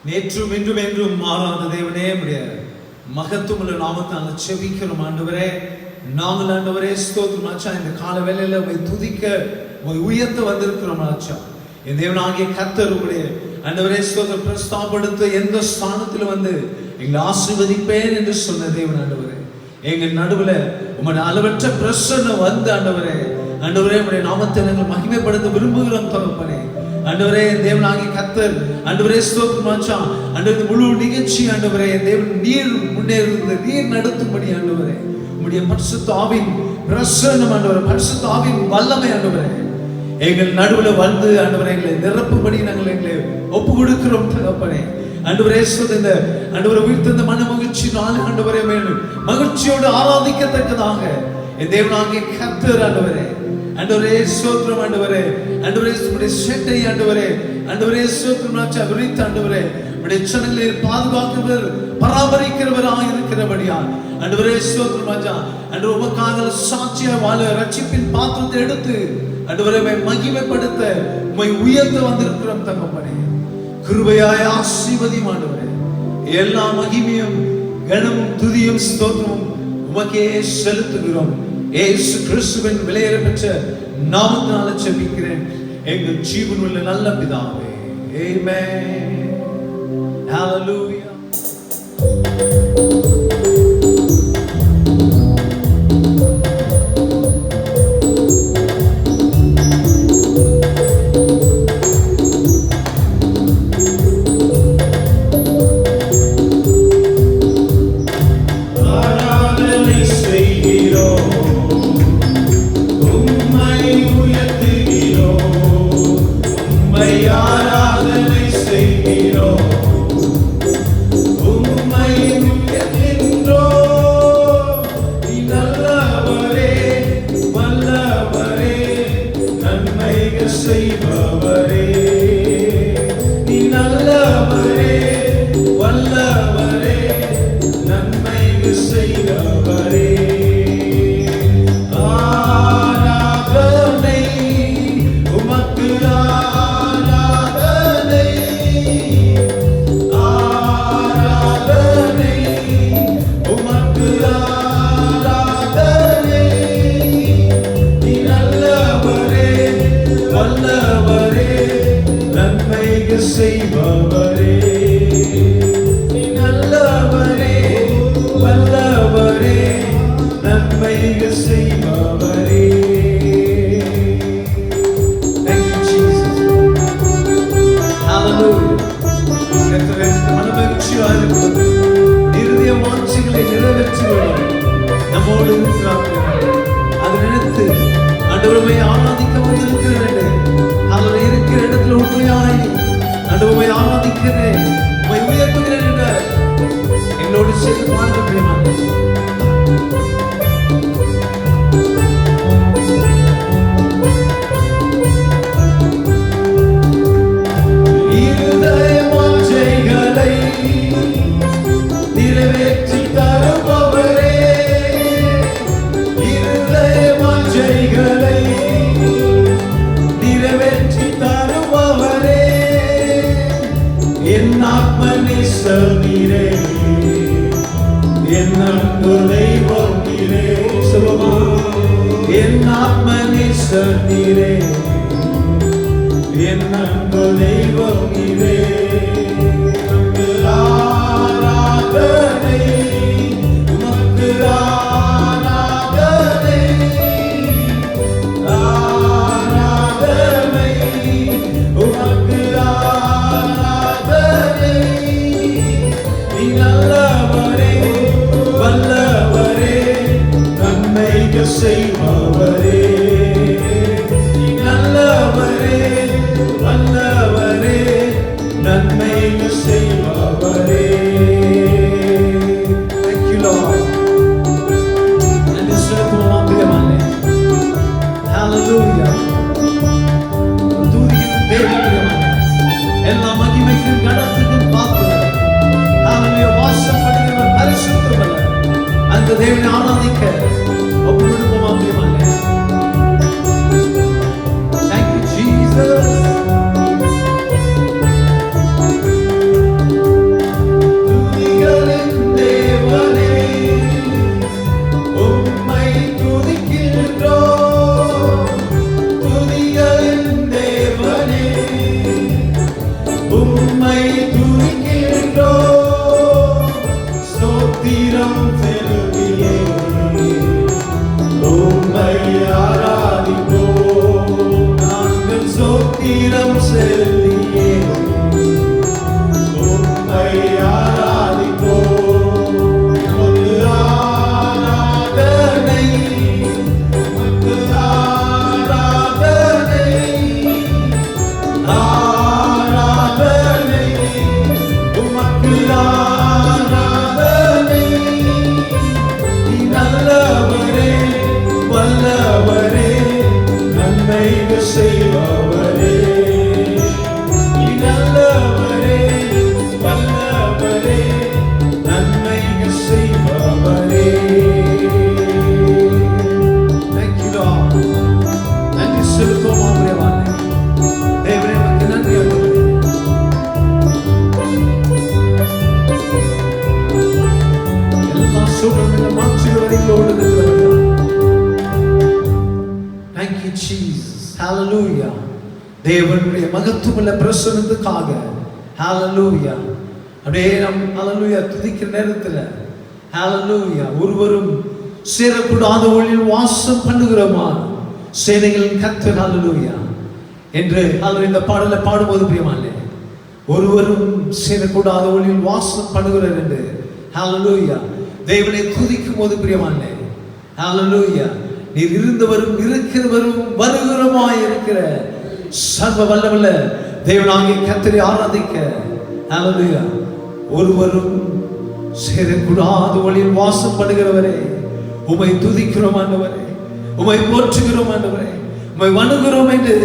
நேற்றும் இன்றும் என்றும் மாறாத தேவனே, உம்முடைய மகத்துவமுள்ள நாமத்தால் செபிக்கிறோம் ஆண்டவரே. நாங்கள் ஆண்டவரே ஸ்தோத்திரம் ஆச்சா, இந்த கால வேளையில உம்மை துதிக்க உம்மை உயர்த்த வந்திருக்கிறோம் ஆச்சா. என் தேவனாகிய கர்த்தர் உம்முடைய ஆண்டவரே ஸ்தோத்திரம் பிரஸ்தாபப்படுத்த எந்த ஸ்தானத்தில் வந்து எங்களை ஆசீர்வதிப்பேன் என்று சொன்ன தேவன் ஆண்டவரே, எங்கள் நடுவுல உம்முடைய அளவற்ற பிரசன்னம் வந்து ஆண்டவரே உம்முடைய நாமத்தை நாங்கள் மகிமைப்படுத்த விரும்புகிறோம் தகப்பனே. ஆண்டவரே தேவனாகிய கர்த்தர் ஆண்டவரே ஸ்தோத்திரம் ஆச்சா, ஆண்டவரே முழு நிகழ்ச்சி ஆண்டவரே தேவன் நீர் முன்னேறுவது நீர் நடத்தும்படி ஆண்டவரே உம்முடைய பரிசுத்த ஆவியின் பிரசன்னம் ஆண்டவரே, பரிசுத்த ஆவியின் வல்லமை ஆண்டவரே எங்கள் நடுவுல வந்து ஆண்டவரே எங்களை நிரப்பும்படி நாங்கள் எங்களை ஒப்பு கொடுக்கிறோம் தகப்பனே. ஆண்டவரே இந்த ஆண்டவரே உயிர்த்த மன மகிழ்ச்சி நாள் ஆண்டவரே மேலும் மகிழ்ச்சியோடு ஆராதிக்கத்தக்கதாக என் தேவனாகிய கர்த்தர் ஆண்டவரே ஸ்தோத்திரம் ஆண்டவரே உம்முடைய சேட்டை ஆண்டவரே ஸ்தோத்திரம் ஆச்சா விரித்த ஆண்டவரே உம்முடைய சனங்களை பாதுகாக்கிறவர் பராமரிக்கிறவராக இருக்கிறபடியா ஆண்டவரே ஸ்தோத்திரம் ஆச்சா. ஆண்டவரே உமக்காக சாட்சியா வாழ ரட்சிப்பின் பாத்திரத்தை எடுத்து ஆண்டவரே மகிமைப்படுத்த உம்மை உயர்த்த வந்திருக்கிறோம் தகப்பனே. கிருபையாய் ஆசீர்வதியும் ஆண்டவரே. எல்லா மகிமையும் கனமும் துதியும் ஸ்தோத்திரமும் உமக்கே செலுத்துகிறோம். இயேசு கிறிஸ்துவின் விலையேற பெற்ற நாமத்தினால ஜெபிக்கிறேன் எங்கள் ஜீவனுள்ள நல்ல பிதாவே. ஆமென். ஹalleluya. தேவனை ஆராதிக்க ஒப்பு கொடுப்போம். Thank you, Jesus. சூழ்நிலை மாற்றுகிறவர்களோடு இருக்கிறவர்கள். Thank you Jesus. Hallelujah. தேவனுடைய மகத்துவமுள்ள பிரசன்னத்துக்காக hallelujah. அப்படியே நாம் hallelujah துதிக்கிற நேரத்தில் hallelujah ஒருவரும் சேரக்கூடாத ஒளியில் வாசம் பண்ணுகிறோமா சேனைகளின் கர்த்தர் hallelujah என்று இந்த பாடலை பாடும்போது பிரியமானே, ஒருவரும் சேரக்கூடாத ஒளியில் வாசம் பண்ணுகிறார் என்று hallelujah தேவனை துதிக்கும் போது பிரியமானே hallelujah நீர் இருந்தவரும் இருக்கிறவரும் வருகிறவருமாய் இருக்கிற சர்வ வல்லவல்ல தேவனாகிய கர்த்தரை ஆராதிக்க hallelujah ஒருவரும் சேரக்கூடாத ஒளியில் வாசம் பண்ணுகிறவரே உம்மை துதிக்கிறோம் ஆண்டவரே, உம்மை போற்றுகிறோம் ஆண்டவரே, உம்மை வணங்குகிறோம் என்று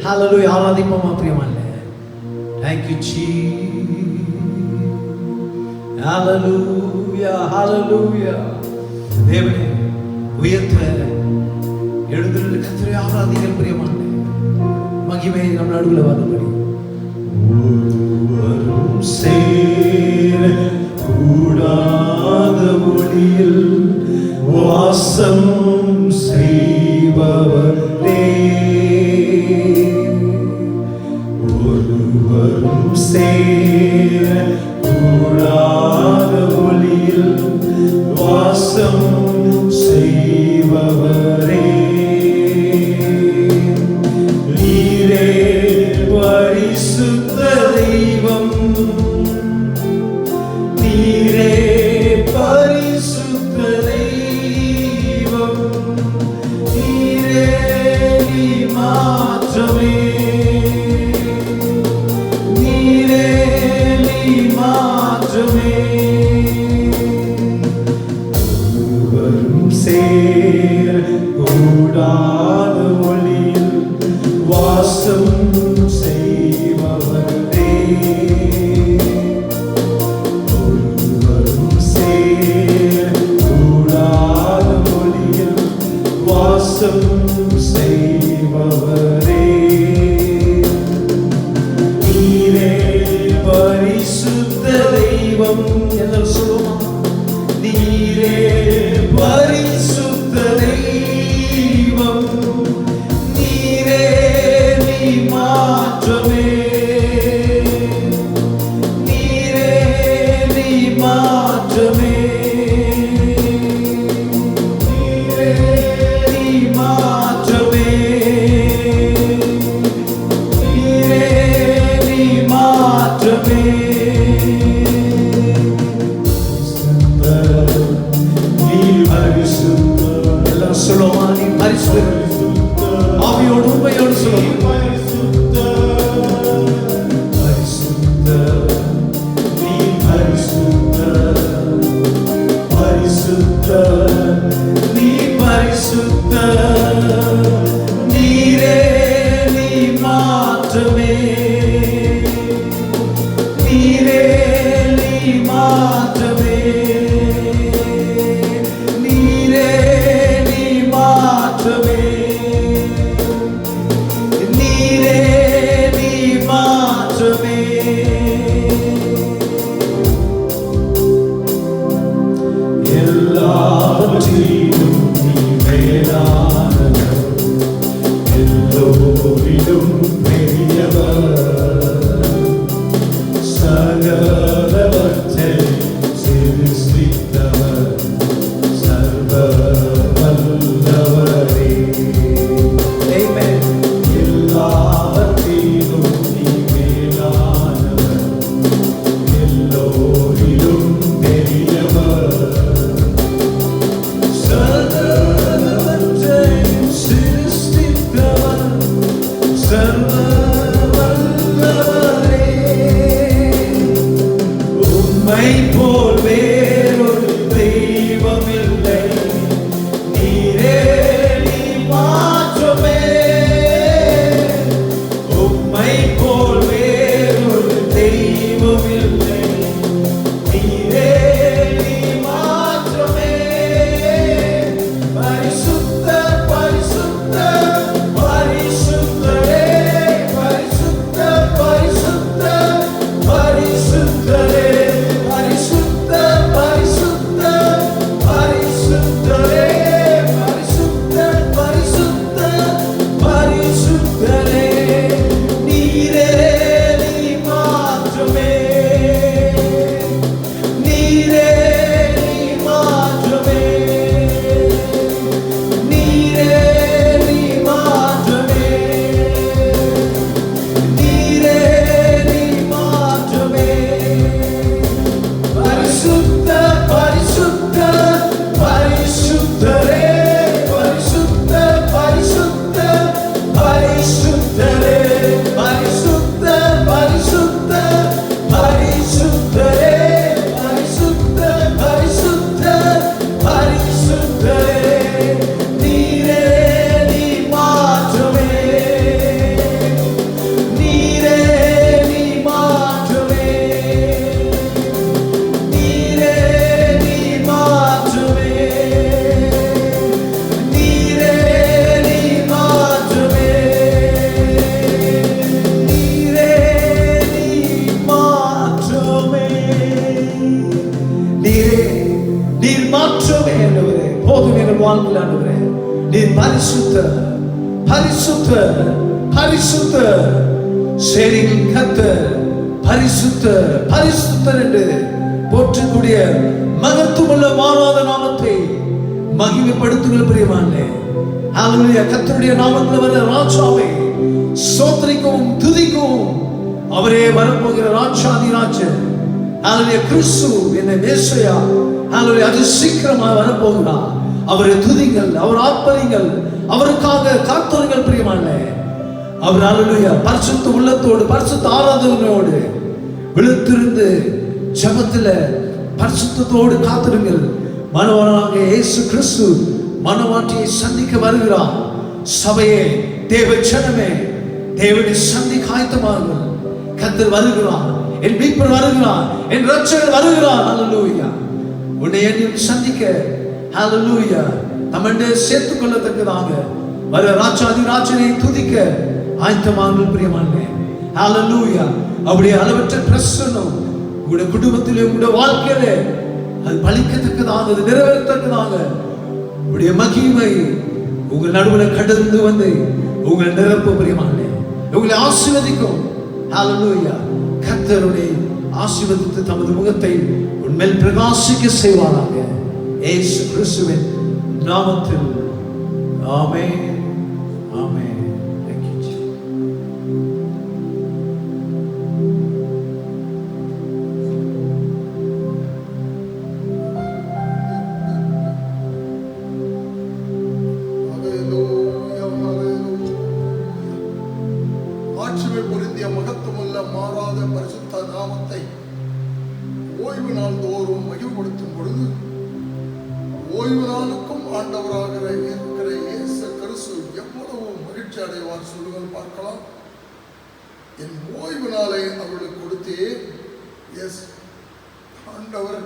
hallelujah ஆராதிப்போமா பிரியமானே. Thank you Jesus. Hallelujah, hallelujah. தேவனே உயர்த்த எழுந்திருந்த கர்த்தரை ஆராதிங்கள் பிரியமானே, மகிமை நம் நடுவில் வரும்படி. ஒருவரும் சேர கூடாத ஒளியில் வாசம் செய்பவரே, ஒருவரும் சேர கூடாத ஒளியில் வாசம் செய்பவரே, நீரே பரிசுத்த தெய்வம், நீரே பரிசுத்த தெய்வம், நீரே நீ மாற்றமே, நீரே நீ மாற்றமே, ஒருவரும் சேர கூடாத ஒளியில் வாசம் செய்பவரே, ஒருவரும் சேர கூடாத ஒளியில் வாசம் செய்பவரே, நீரே பரிசுத்த தெய்வம். எல்லாரும் சொல்லுமா, நீரே பரிசுத்த தெய்வம், நீரே நீ மாற்றமே, நீரே நீ மாற்றமே, நீரே நீ மாற்றமே, நீரே நீ மாற்றமே, நீ பரிசுத்த. எல்லாம் சொல்லுமா, நீ பரிசுத்த ஆவியோடு உண்மையோடு சொல்லுமா, பரிசுத்த நீ பரிசுத்த, பரிசுத்த நீ பரிசுத்த, நீரே நீ மாற்றமே, நீரே நீ மாற்றமே, நீரே நீ மாற்றமே, நீரே நீ மாற்றமே, எல்லாவற்றிலும் நீ மேலானவர், எல்லோரிலும் பெரியவர், சகலவற்றை வாழ்க்கையில் ஆண்டவரே நீர் பரிசுத்தர், பரிசுத்தர், பரிசுத்தர், சேனையின் கர்த்தர், பரிசுத்தர், பரிசுத்தர் என்று போற்றக்கூடிய மகத்துவமுள்ள மாறாத நாமத்தை மகிமைப்படுத்துங்கள் பிரியமானே. ஹல்லேலூயா. கர்த்தருடைய நாமத்தில் வர ராஜாவை ஸ்தோத்திரிக்கவும் துதிக்கவும் அவரே வரப்போகிற ராஜாதி ராஜன். ஹல்லேலூயா. கிறிஸ்து என்ன மேசியா. ஹல்லேலூயா. அது சீக்கிரமாக வரப்போகிறார். அவரை துதிங்கள், அவர் ஆர்ப்பரிங்கள், அவருக்காக காத்திருங்கள் பிரியமானே. அவர் ஹல்லேலூயா பரிசுத்த உள்ளத்தோடு பரிசுத்த ஆராதனையோடு விழுத்திருந்து ஜெபத்தில் பரிசுத்தத்தோடு காத்திருங்கள். மனவாளனாக இயேசு கிறிஸ்து மனவாட்டியை சந்திக்க வருகிறார். சபையே, தேவ ஜனமே, தேவனை சந்திக்க ஆயத்தமாகுங்கள். கர்த்தர் வருகிறார், என் மீட்பர் வருகிறார், என் இரட்சகர் வருகிறார். ஹல்லேலூயா. உன்னை என்னையும் சந்திக்க ஹல்லேலூயா நம்மை சேர்த்துக் கொள்ளத்தக்கதாக வர ராஜாதி ராஜனை துதிக்க ஆயத்தமாகுங்கள் பிரியமானே. ஹல்லேலூயா. அவருடைய அளவற்ற பிரசன்னம் உங்களுடைய குடும்பத்திலே, உங்களுடைய வாழ்க்கையிலே அது பலிக்கத்தக்கதாக, அது நிறைவேறத்தக்கதாக உங்களுடைய மகிமை உங்கள் நடுவில் கடந்து வந்து உங்கள் நிரப்ப பிரியமானே, உங்களை ஆசீர்வதிக்கும். ஹல்லேலூயா. கர்த்தருடைய ஆசீர்வதித்து தமது முகத்தை உன்மேல் பிரகாசிக்க செய்வாராக. இயேசு கிறிஸ்துவின் நாமத்தில் ஆமென், ஆமென். Thank you, Jesus. ஆட்சிமை பொருந்திய மகத்துவமுள்ள மாறாத பரிசுத்த நாமத்தை ஓய்வு நாள் தோறும் மகிழ்ப்படுத்தும் பொழுது, ஓய்வு நாளுக்கும் ஆண்டவராக இருக்கிற இயேசு கிறிஸ்து எவ்வளவு மகிழ்ச்சி அடைவார் சொல்லுங்கள் பார்க்கலாம். என் ஓய்வு நாளை அவர்களுக்கு கொடுத்தே. எஸ், ஆண்டவர்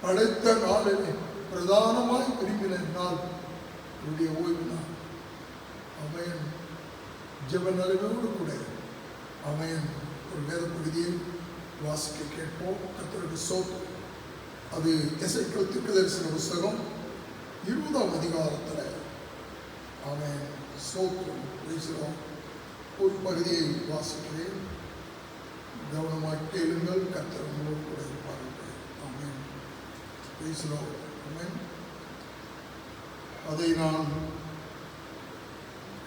படைத்த நாளிலே பிரதானமாய் விரும்பின நாள் என்னுடைய ஓய்வு நாள். அவன் ஜெப நிலைமையோடு கூட அவன் ஒரு வேத பகுதியை வாசிக்க கேட்போம். கர்த்தருக்கு ஸ்தோத்திரம். அது எசேக்கியேல் தீர்க்கதரிசன புஸ்தகம் 20ஆம் அதிகாரத்தில் அவன் ஸ்தோத்திரம் பேசுகிறோம். ஒரு பகுதியை வாசிக்கிறேன், கவனமாக கேளுங்கள். கர்த்தர் உங்களோடு கூட இருப்பார்கள். அவன் பேசுகிறோம். அவன் அதை நான்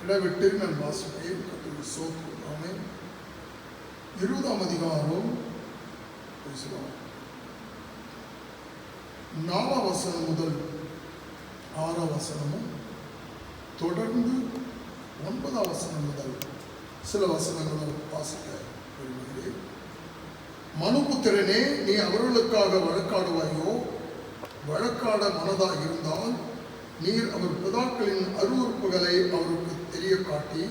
இடவிட்டு நான் வாசிப்பேன். கர்த்தருக்கு ஸ்தோத்திரம். அவன் 20ஆம் அதிகாரம் பேசுகிறோம். 4ஆம் வசனம் முதல் 6ஆம் வசனமும் தொடர்ந்து 9ஆம் வசனம் முதல் சில வசனங்களும் வாசிக்க விரும்புகிறேன். மனுபுத்திரனே, நீ அவர்களுக்காக வழக்காடுவாயோ? வழக்காட மனதாக இருந்தால் நீர் அவர் பிதாக்களின் அருவருப்புகளை அவருக்கு தெரிய காட்டி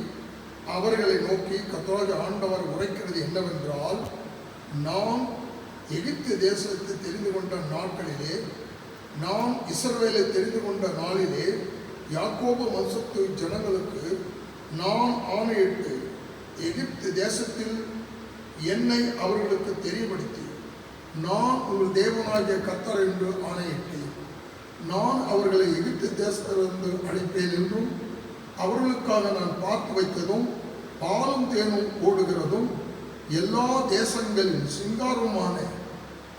அவர்களை நோக்கி, கர்த்தராகிய ஆண்டவர் உரைக்கிறது என்னவென்றால், நான் எகிப்து தேசத்தை தெரிந்து கொண்ட நாட்களிலே, நான் இஸ்ரவேலை தெரிந்து கொண்ட நாளிலே, யாக்கோபு வம்சத்து ஜனங்களுக்கு நான் ஆணையிட்டு எகிப்து தேசத்தில் என்னை அவர்களுக்கு தெரியப்படுத்தி, நான் உங்கள் தேவனாகிய கர்த்தர் என்று ஆணையிட்டேன். நான் அவர்களை எகிப்து தேசத்திலிருந்து அழைப்பேன் என்றும், அவர்களுக்காக நான் பார்த்து வைத்ததும் பாலும் தேனும் ஓடுகிறதும் எல்லா தேசங்களின் சிங்காரமான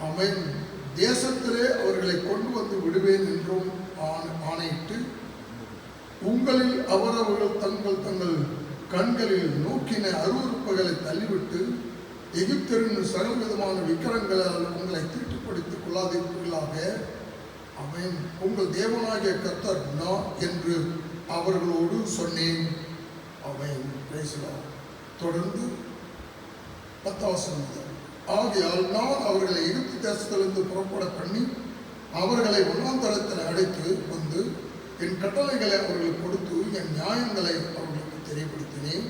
அவன் தேசத்திலே அவர்களை கொண்டு வந்து விடுவேன் என்றும் ஆணையிட்டு, உங்களில் அவரவர்கள் தங்கள் தங்கள் கண்களில் நோக்கின அருவருப்புகளை தள்ளிவிட்டு எகிப்தரின் சகல விதமான விக்கிரங்களால் உங்களை தீட்டுப்படுத்திக் கொள்ளாதீர்களாக. அவன் உங்கள் தேவனாகிய கர்த்தர் நான் என்று அவர்களோடு சொன்னேன். அவன் பேசலாம். தொடர்ந்து 10ஆம் வசனம். ஆகையால் நான் அவர்களை எகிப்து தேசத்திலிருந்து புறப்பட பண்ணி அவர்களை வனாந்தரத்தில் அழைத்து வந்து என் கட்டளைகளை அவர்களுக்கு கொடுத்து என் நியாயங்களை அவர்களுக்கு தெரியப்படுத்தினேன்.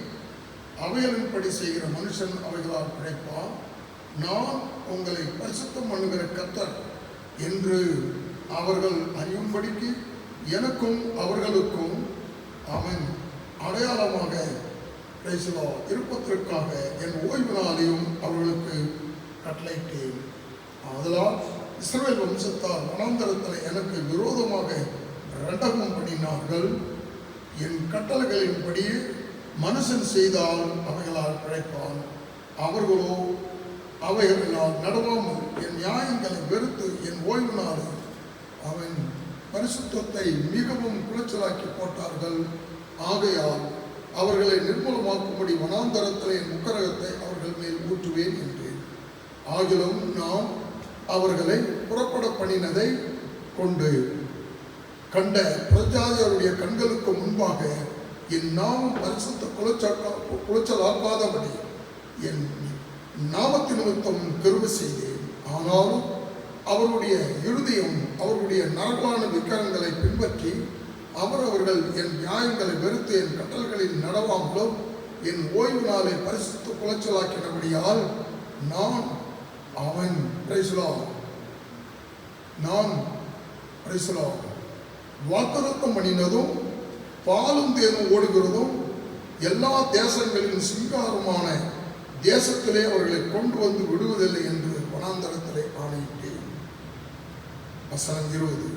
அவைகளின்படி செய்கிற மனுஷன் அவைகளால் பிழைப்பான். நான் உங்களை பரிசுத்தம் பண்ணுகிற கர்த்தர் என்று அவர்கள் அறியும்படிக்கு எனக்கும் அவர்களுக்கும் அவன் அடையாளமாக இருப்பதற்காக என் ஓய்வு நாளையும் அவர்களுக்கு கட்டளையிட்டேன். அதனால் இஸ்ரவேல் வம்சத்தார் வனாந்தரத்தில் எனக்கு விரோதமாக ரண்டகம் பண்ணினார்கள். என் கட்டளைகளின்படி மனுஷன் செய்தால் அவைகளால் பிழைப்பான். அவர்களோ அவைகளால் நடவாமல் என் நியாயங்களை வெறுத்து என் ஓய்வு நாள் அவன் பரிசுத்தத்தை மிகவும் குலைச்சலாக்கி போட்டார்கள். ஆகையால் அவர்களை நிர்மூலமாக்கும்படி வனாந்தரத்திலே என் முக்கரகத்தை அவர்கள் மேல் ஊற்றுவேன் என்றேன். ஆகிலும் நான் அவர்களை புறப்பட பண்ணினதை கொண்டு கண்ட பிரஜாதிகளுடைய கண்களுக்கு முன்பாக என் நாமம் பரிசுத்த குலைச்சலாக்காதபடி என் நாமத்தின் நிமித்தம் கிருபை செய்தேன். ஆனாலும் அவருடைய இருதயம் அவருடைய நரகலான விக்கிரகங்களை பின்பற்றி அவர்கள் என் நியாயங்களை வெறுத்து என் கட்டளைகளில் நடவாமலும் என் ஓய்வு நாளை பரிசுத்த குலைச்சலாக்கினபடியால் நான் அவன் வாக்குத்தத்தம் பண்ணினதும் பாலும் தேனும் ஓடுகிறதும் எல்லா தேசங்களின் சிங்காரமான தேசத்திலே அவர்களை கொண்டு வந்து விடுவதில்லை என்று வனாந்தரத்திலே ஆணையிட்டேன். வசனம் 20.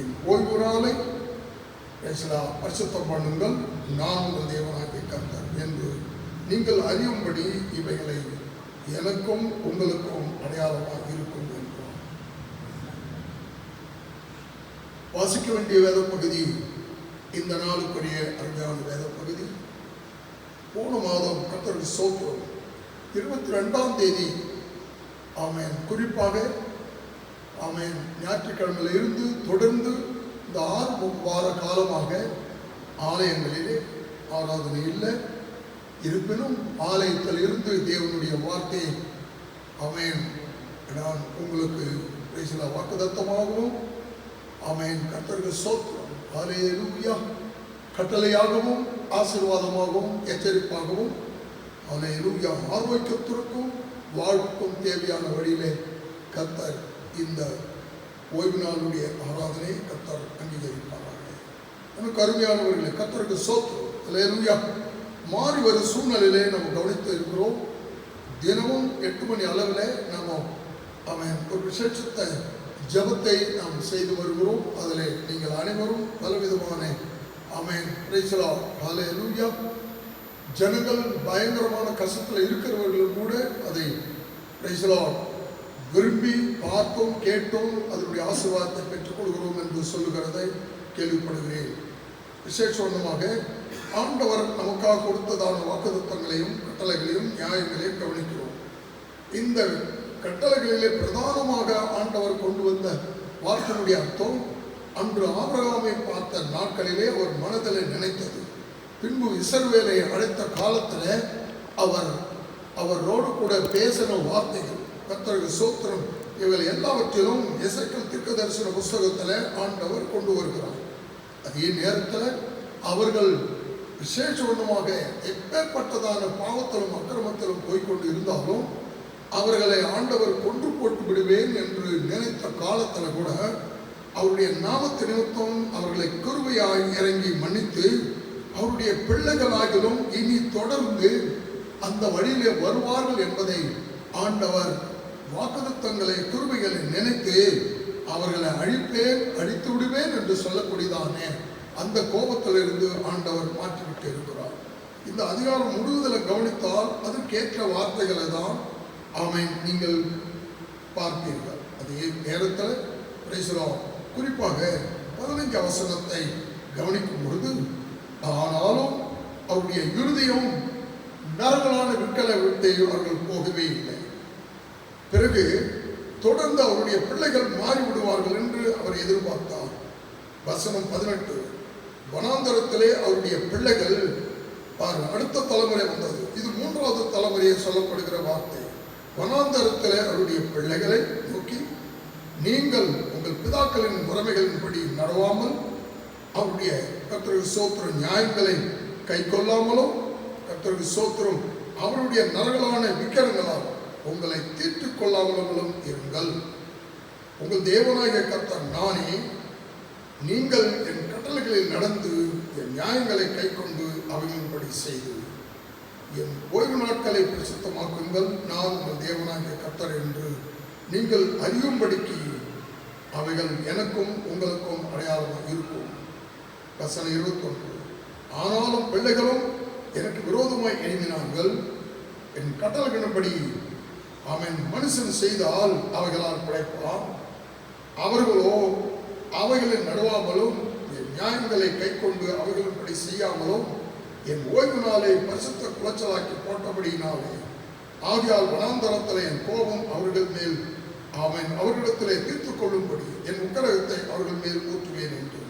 என் ஓய்வு நாளை பரிசுத்தம் பண்ணுங்கள், நான் உங்கள் தேவனாகிய கர்த்தர் என்று நீங்கள் அறியும்படி இவைகளை எனக்கும் உங்களுக்கும் அடையாளமாக இருக்கும் என்றார். வாசிக்க வேண்டிய வேத பகுதி இந்த நாளுக்குரிய அருமையான வேத பகுதி. போன மாதம் கர்த்தருக்கு ஸ்தோத்திரம் 22ஆம் தேதி ஆமென் குறிப்பாக ஆமென் ஞாயிற்றுக்கிழமையில் இருந்து தொடர்ந்து இந்த 6 வார காலமாக ஆலயங்களிலே ஆராதனை இல்லை. இருப்பினும் ஆலயத்தில் இருந்து தேவனுடைய வார்த்தையை ஆமென் நான் உங்களுக்கு வாக்குத்தத்தமாகவும் ஆமென் கர்த்தருக்கு ஸ்தோத்திரம் ஹல்லேலூயா கட்டளையாகவும் ஆசீர்வாதமாகவும் எச்சரிப்பாகவும் ஹல்லேலூயா ஆரோக்கியத்திற்கும் வாழ்வுக்கும் தேவையான வழியிலே கர்த்தர் இந்த ஓய்வு நாளுடைய ஆராதனை கர்த்தர் அங்கீகரிப்பார்கள். நமக்கு அருமையானவர்களே கர்த்தருக்கு ஸ்தோத்திரம் ஹல்லேலூயா. மாறி வரும் சூழ்நிலையிலே நம்ம கவனித்து இருக்கிறோம். தினமும் 8 மணி அளவில் நம்ம அவன் ஒரு விசேஷத்தை ஜபத்தை நாம் செய்து வருகிறோம். அதில் நீங்கள் அனைவரும் பலவிதமான ஆமென் பிரைஸ் தி லார்ட் ஹல்லேலூயா. ஜனங்கள் பயங்கரமான கஷ்டத்தில் இருக்கிறவர்களும் கூட அதை பிரைஸ் தி லார்ட் விரும்பி பார்த்தோம் கேட்டோம் அதனுடைய ஆசீர்வாதத்தை பெற்றுக்கொள்கிறோம் என்று சொல்லுகிறதை கேள்விப்படுகிறேன். விசேஷமாக ஆண்டவர் நமக்காக கொடுத்ததான வாக்குத்தத்தங்களையும் கட்டளைகளையும் நியாயங்களையும் கவனிக்கிறோம். இந்த கட்டளைகளிலே பிரதானமாக ஆண்டவர் கொண்டு வந்த வார்த்தையினுடைய அர்த்தம் அன்று ஆபிரகாமை பார்த்த நாட்களிலே அவர் மனதில் நினைத்தது. பின்பு இஸ்ரவேலை அழைத்த காலத்தில் அவரோடு கூட பேசின வார்த்தைகள் கர்த்தருக்கு ஸ்தோத்திரம். இவர்கள் எல்லாவற்றிலும் எசேக்கியேல் தீர்க்கதரிசன புஸ்தகத்தில் ஆண்டவர் கொண்டு வருகிறார். அதே நேரத்தில் அவர்கள் விசேஷமாக எப்பேற்பட்டதான பாவத்திலும் அக்கிரமத்திலும் போய்கொண்டு இருந்தாலும் அவர்களை ஆண்டவர் கொன்று போட்டு விடுவேன் என்று நினைத்த காலத்தில் கூட அவருடைய நாமத்து நிமித்தம் அவர்களை கிருபையாய் இறங்கி மன்னித்து அவருடைய பிள்ளைகளாகிலும் இனி தொடர்ந்து அந்த வழியிலே வருவார்கள் என்பதை ஆண்டவர் வாக்குத்தத்தங்களை கிருபைகளை நினைத்து அவர்களை அழித்து விடுவேன் என்று சொல்லக்கூடியதானே அந்த கோபத்திலிருந்து ஆண்டவர் மாற்றிவிட்டு இருக்கிறார். இந்த அதிகாரம் முழுவதில் கவனித்தால் அதற்கேற்ற வார்த்தைகளை தான் ஆமென் நீங்கள் பார்ப்பீர்கள். அதே நேரத்தில் குறிப்பாக 15 வசனத்தை கவனிக்கும் பொழுது ஆனாலும் அவருடைய இருதயம் நரகலான விற்களை விட்டு அவர்கள் போகவே இல்லை. பிறகு தொடர்ந்து அவருடைய பிள்ளைகள் மாறிவிடுவார்கள் என்று அவர் எதிர்பார்த்தார். வசனம் 18 வனாந்தரத்திலே அவருடைய பிள்ளைகள் அடுத்த தலைமுறை வந்தது. இது 3வது தலைமுறையை சொல்லப்படுகிற வார்த்தை. வனாந்தரத்திலே அவருடைய பிள்ளைகளை நோக்கி நீங்கள் உங்கள் பிதாக்களின் முறைமைகளின்படி நடவாமல் அவருடைய கர்த்தருக்கு ஸ்தோத்திரம் நியாயங்களை கை கொள்ளாமலும் கர்த்தருக்கு ஸ்தோத்திரம் அவருடைய நரகலான விக்கிரகங்களால் உங்களை தீர்த்துக் கொள்ளாமலும் இருங்கள். உங்கள் தேவனாகிய கர்த்தர் நானே. நீங்கள் என் கட்டளைகளில் நடந்து என் நியாயங்களை கை கொண்டு அவைகளின்படி செய்து என் ஓய்வு நாட்களை பிரசித்தமாக்குங்கள். நான் உங்கள் தேவனாகிய கர்த்தர் என்று நீங்கள் அறியும்படிக்கு அவைகள் எனக்கும் உங்களுக்கும் அடையாளமாக இருக்கும். வசனம் 21. ஆனாலும் பிள்ளைகளும் எனக்கு விரோதமாய் எழுப்பினார்கள், என் கட்டளைகளின்படி அவன் மனுஷன் செய்தால் அவைகளால் பிழைப்பான். அவர்களோ அவைகளை நடுவாமலும் என் நியாயங்களை கை கொண்டு அவைகளின்படி செய்யாமலும் என் ஓய்வு நாளை பரிசுத்த குலைச்சலாக்கி போட்டபடியினாலே, ஆகையால் வனாந்தரத்தில் என் கோபம் அவர்கள் மேல் அவர்களிடத்திலே தீர்த்து கொள்ளும்படி என் உக்கிரகத்தை அவர்கள் மேல் ஊற்றுவேன் என்று.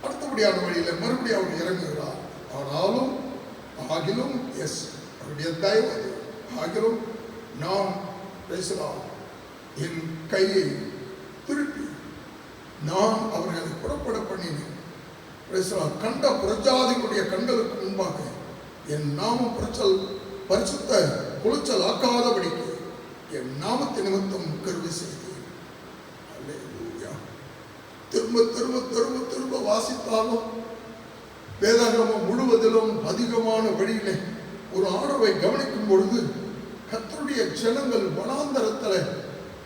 அடுத்தபடியான வழியில மறுபடியும் அவர் இறங்குகிறார். ஆகிலும் அவருடைய தயவு, ஆகிலும் நான் பேசலாம், என் கையை திருப்பி நான் அவர்களை புறப்பட பண்ணினேன். கண்ட புரஜாதிகளுடைய கண்களுக்கு முன்பாக என் நாமம் பரிசுத்த குலைச்சல் ஆக்காதபடிக்கு என் நாமத்தை நிமித்தம் கருவி செய்தேன். திரும்ப திரும்ப திரும்ப திரும்ப வாசித்தாலும் வேதாகமம் முழுவதிலும் அதிகமான வழியிலே ஒரு ஆணவை கவனிக்கும் பொழுது கர்த்தருடைய ஜனங்கள் வனாந்தரத்தில்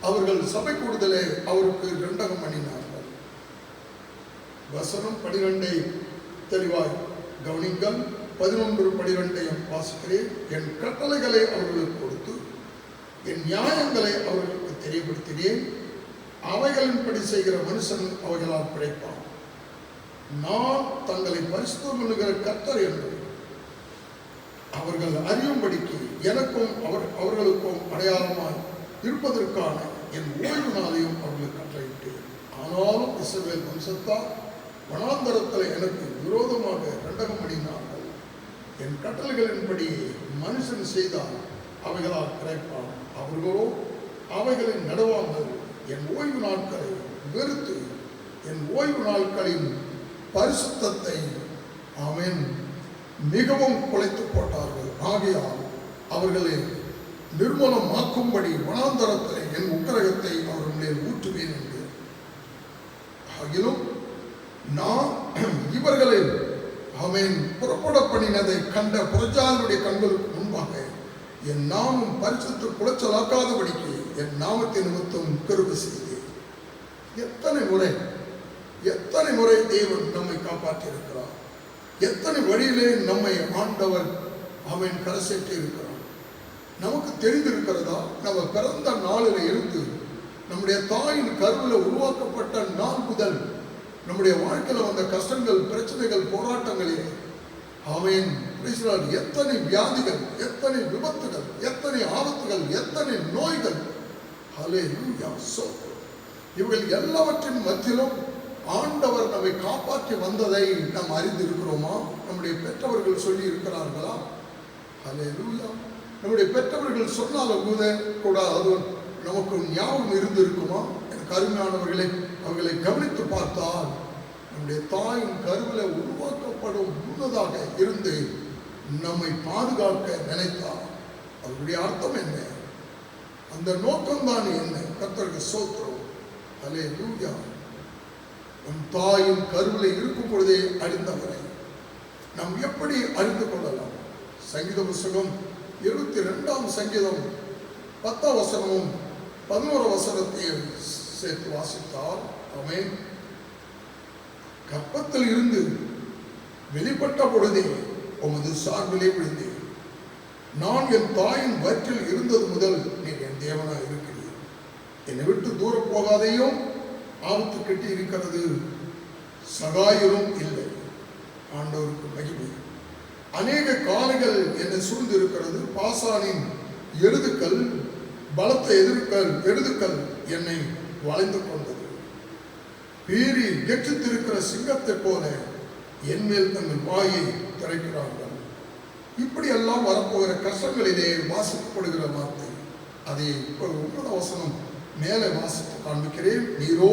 அவர்கள் சபை கூடுதலே அவருக்கு ரெண்டகம் பண்ணினார்கள். வசனம் 12 தெளிவாய் கவனிங்கள். 11-12 வாசிக்கிறேன். என் கட்டளைகளை அவர்களுக்கு கொடுத்து என் நியாயங்களை அவர்களுக்கு தெரியப்படுத்தினேன். அவைகளின்படி செய்கிற மனுஷன் அவைகளால் பிழைப்பான். நான் தங்களை பரிசுத்தம் பண்ணுகிற கர்த்தர் என்று அவர்கள் அறியும்படிக்கு எனக்கும் அவர்களுக்கும் அடையாளமாய் இருப்பதற்கான என் ஓய்வு நாளையும் அவர்களுக்கு கட்டளையிட்டேன். ஆனாலும் இஸ்ரவேல் வம்சத்தார் வனாந்தரத்தில் எனக்கு விரோதமாக ரெண்டகம் பண்ணினார்கள். என் கட்டளைகளின்படி மனுஷன் செய்தால் அவைகளால் பிழைப்பான். அவர்களோ அவைகளை நடுவாமல் என் ஓய்வு நாட்களை வெறுத்து என் ஓய்வு நாட்களின் பரிசுத்தத்தை மிகவும் குலைத்து போட்டார்கள். ஆகையால் அவர்களை நிர்மூலமாக்கும்படி வனாந்தரத்தில் என் உக்கிரகத்தை அவர்கள் மேல் ஊற்றுவேன் என்று. ஆகிலும் நான் இவர்களை புறப்பட பண்ணினதை கண்ட புரஜாதிகளுடைய கண்களுக்கு முன்பாக என் நாமம் பரிசுத்த குலைச்சலாக்காதபடிக்கு என் நாமத்தை நிமித்தம் கருவு செய்தேன். எத்தனை முறை தேவன் நம்மை காப்பாற்றியிருக்கிறார். எத்தனை வழியிலே நம்மை ஆண்டவர் கரசேற்றி இருக்கிறார். நமக்கு தெரிந்திருக்கிறதா? நம்ம பிறந்த நாளில் இருந்து நம்முடைய தாயின் கருவில் உருவாக்கப்பட்ட நாள் முதல் நம்முடைய வாழ்க்கையில் வந்த கஷ்டங்கள், பிரச்சனைகள், போராட்டங்களிலே எத்தனை வியாதிகள், எத்தனை விபத்துகள், எத்தனை ஆபத்துகள், எத்தனை நோய்கள், இவர்கள் எல்லாவற்றின் மத்தியிலும் ஆண்டவர் நம்மை காப்பாற்றி வந்ததை நாம் அறிந்திருக்கிறோமா? நம்முடைய பெற்றவர்கள் சொல்லி இருக்கிறார்களா? நம்முடைய பெற்றவர்கள் சொன்னாலும் கூட அது நமக்கு ஞாபகம் இருந்திருக்குமா? எனக்கு அருமையானவர்களை அவர்களை கவனித்து பார்த்தால் நம்முடைய தாயின் கருவில் உருவாக்கப்படும் முன்னதாக இருந்து நம்மை பாதுகாக்க நினைத்தார். அவருடைய அர்த்தம் என்ன? அந்த நோக்கம்தான் என்ன? கர்த்தருக்கு ஸ்தோத்திரம். அல்லேலூயா. நம் தாயின் கருவில் இருக்கும் பொழுதே அறிந்தவரை நாம் எப்படி அறிந்து கொள்ளலாம்? சங்கீத புஸ்தகம் 72ஆம் சங்கீதம் 10ஆம் வசனமும் 11ஆம் வசனத்தையும் சேர்த்து வாசித்தால் கற்பத்தில் இருந்து வெளிப்பட்ட பொழுதே உமது சார்பிலே விழுந்தேன். நான் என் தாயின் வயிற்றில் இருந்தது முதல் நீர் என் தேவனாய் இருக்கிறீர். என்னை விட்டு தூர போகாதையும் ஆபத்து கட்டி இருக்கிறது, சகாயரும் இல்லை. ஆண்டவருக்கு மகிமை. அநேக காலைகள் என்னை சூழ்ந்து இருக்கிறது. பாசானின் எழுதுக்கள், பலத்த எழுதுக்கள் என்னை வளைந்து கொண்டது. பீறி கெற்றித்திருக்கிற சிங்கத்தை போல என் மேல் தங்கள் வாயை திறக்கிறார்கள். இப்படி எல்லாம் வரப்போகிற கஷ்டங்களிலே வாசிக்கப்படுகிற வார்த்தை. அதை 9ஆம் வசனம் மேலே வாசித்து காண்பிக்கிறேன். நீரோ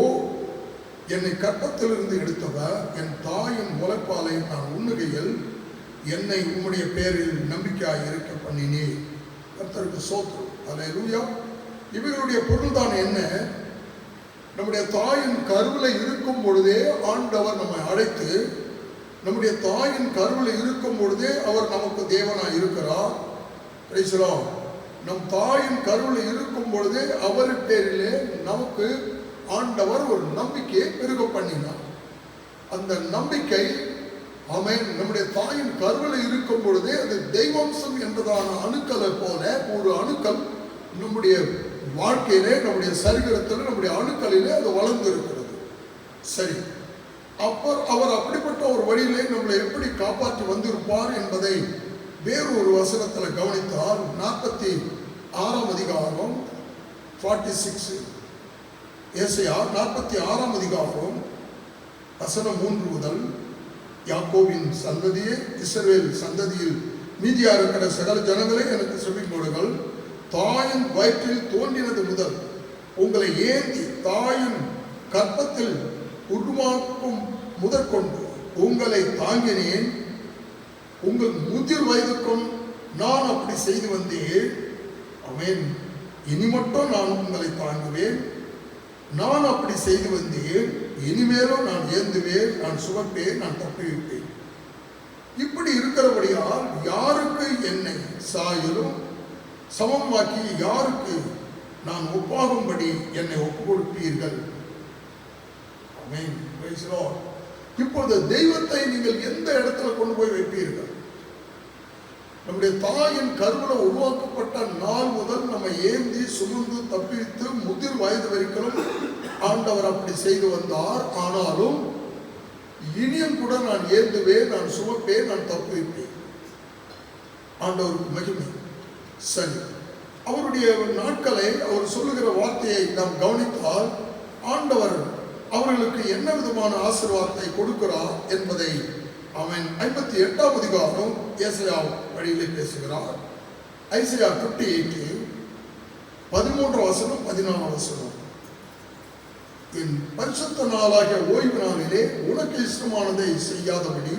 என்னை கற்பத்திலிருந்து எடுத்தவர், என் தாயின் முளைப்பாலை நான் உண்ணுகையில் என்னை உம்முடைய பேரில் நம்பிக்கையாய் இருக்க பண்ணினே. கர்த்தருக்கு ஸ்தோத்திரம். அல்லேலூயா. இவர்களுடைய பொருள் தான் என்ன? நம்முடைய தாயின் கருவில் இருக்கும் பொழுதே ஆண்டவர் நம்மை அழைத்து, நம்முடைய தாயின் கருவில் இருக்கும் பொழுதே அவர் நமக்கு தேவனாய் இருக்கிறார். நம் தாயின் கருவில் இருக்கும் பொழுதே அவர் பேரிலே நமக்கு ஆண்டவர் ஒரு நம்பிக்கையை பெருக பண்ணினார். அந்த நம்பிக்கை ஆமென் நம்முடைய தாயின் கருவில் இருக்கும் பொழுதே அது தெய்வம்சம் என்பதான அணுக்களை போல ஒரு அணுக்கள் நம்முடைய வாழ்க்கையிலே, நம்முடைய சரீரத்தில், நம்முடைய அணுக்களிலே அது வளர்ந்து இருக்கிறது. சரி, அவர் அப்படிப்பட்ட ஒரு வழியிலே நம்மளை எப்படி காப்பாற்றி வந்திருப்பார் என்பதை வேறு ஒரு வசனத்தில் கவனித்தால் 46ஆம் அதிகாரம் 46 ஏசாயா 46ஆம் அதிகாரம் வசனம் 3 முதல், யாக்கோபின் சந்ததியே, இஸ்ரவேல் சந்ததியில் மீதியா இருக்கிற சகல ஜனங்களே எனக்கு செவி கொடுங்கள். தாயின் வயிற்றில் தோன்றினது முதல் உங்களை ஏந்தி தாயின் கற்பத்தில் உருவாக்கும் முதற்கொண்டு உங்களை தாங்கினேன். உங்கள் முதிர் வயதுக்கும் நான் அப்படி செய்து வந்தேன். ஆமென். இனி மட்டும் நான் உங்களை தாங்குவேன். நான் அப்படி செய்து வந்தேன். இனிமேலும் நான் ஏந்துவேன், நான் சுமப்பேன், நான் தப்புவிப்பேன். இப்படி இருக்கிறபடியால் யாருக்கு என்னை சாயலும் சமமாக்கி யாருக்கு நான் ஒப்பாகும்படி என்னை ஒப்பு கொடுப்பீர்கள்? ஆமென். Praise the Lord. இப்பொழுது தெய்வத்தை நீங்கள் எந்த இடத்துல கொண்டு போய் வைப்பீர்கள்? நம்முடைய தாயின் கருவில் உருவாக்கப்பட்ட நாள் முதல் நம்ம ஏந்தி சுமந்து தப்பித்து முதிர் வயது வரைக்கும் ஆண்டவர் அப்படி செய்து வந்தார். ஆனாலும் இனியும் கூட நான் ஏந்துவேன், நான் சுமப்பேன், நான் தப்புவிப்பேன். ஆண்டவருக்கு மகிமை. சரி, அவருடைய நாட்களை அவர் சொல்லுகிற வார்த்தையை நாம் கவனித்தால் ஆண்டவர் அவர்களுக்கு என்ன விதமான ஆசீர்வாதத்தை கொடுக்கிறார் என்பதை அவன் 58ஆம் அதிகாரம் ஏசாயா வழியிலே பேசுகிறார். ஐசாயா 58 13 வசனம் 14 வசனம். என் பரிசுத்த நாளாகிய ஓய்வு நாளிலே உனக்கு இஷ்டமானதை செய்யாதபடி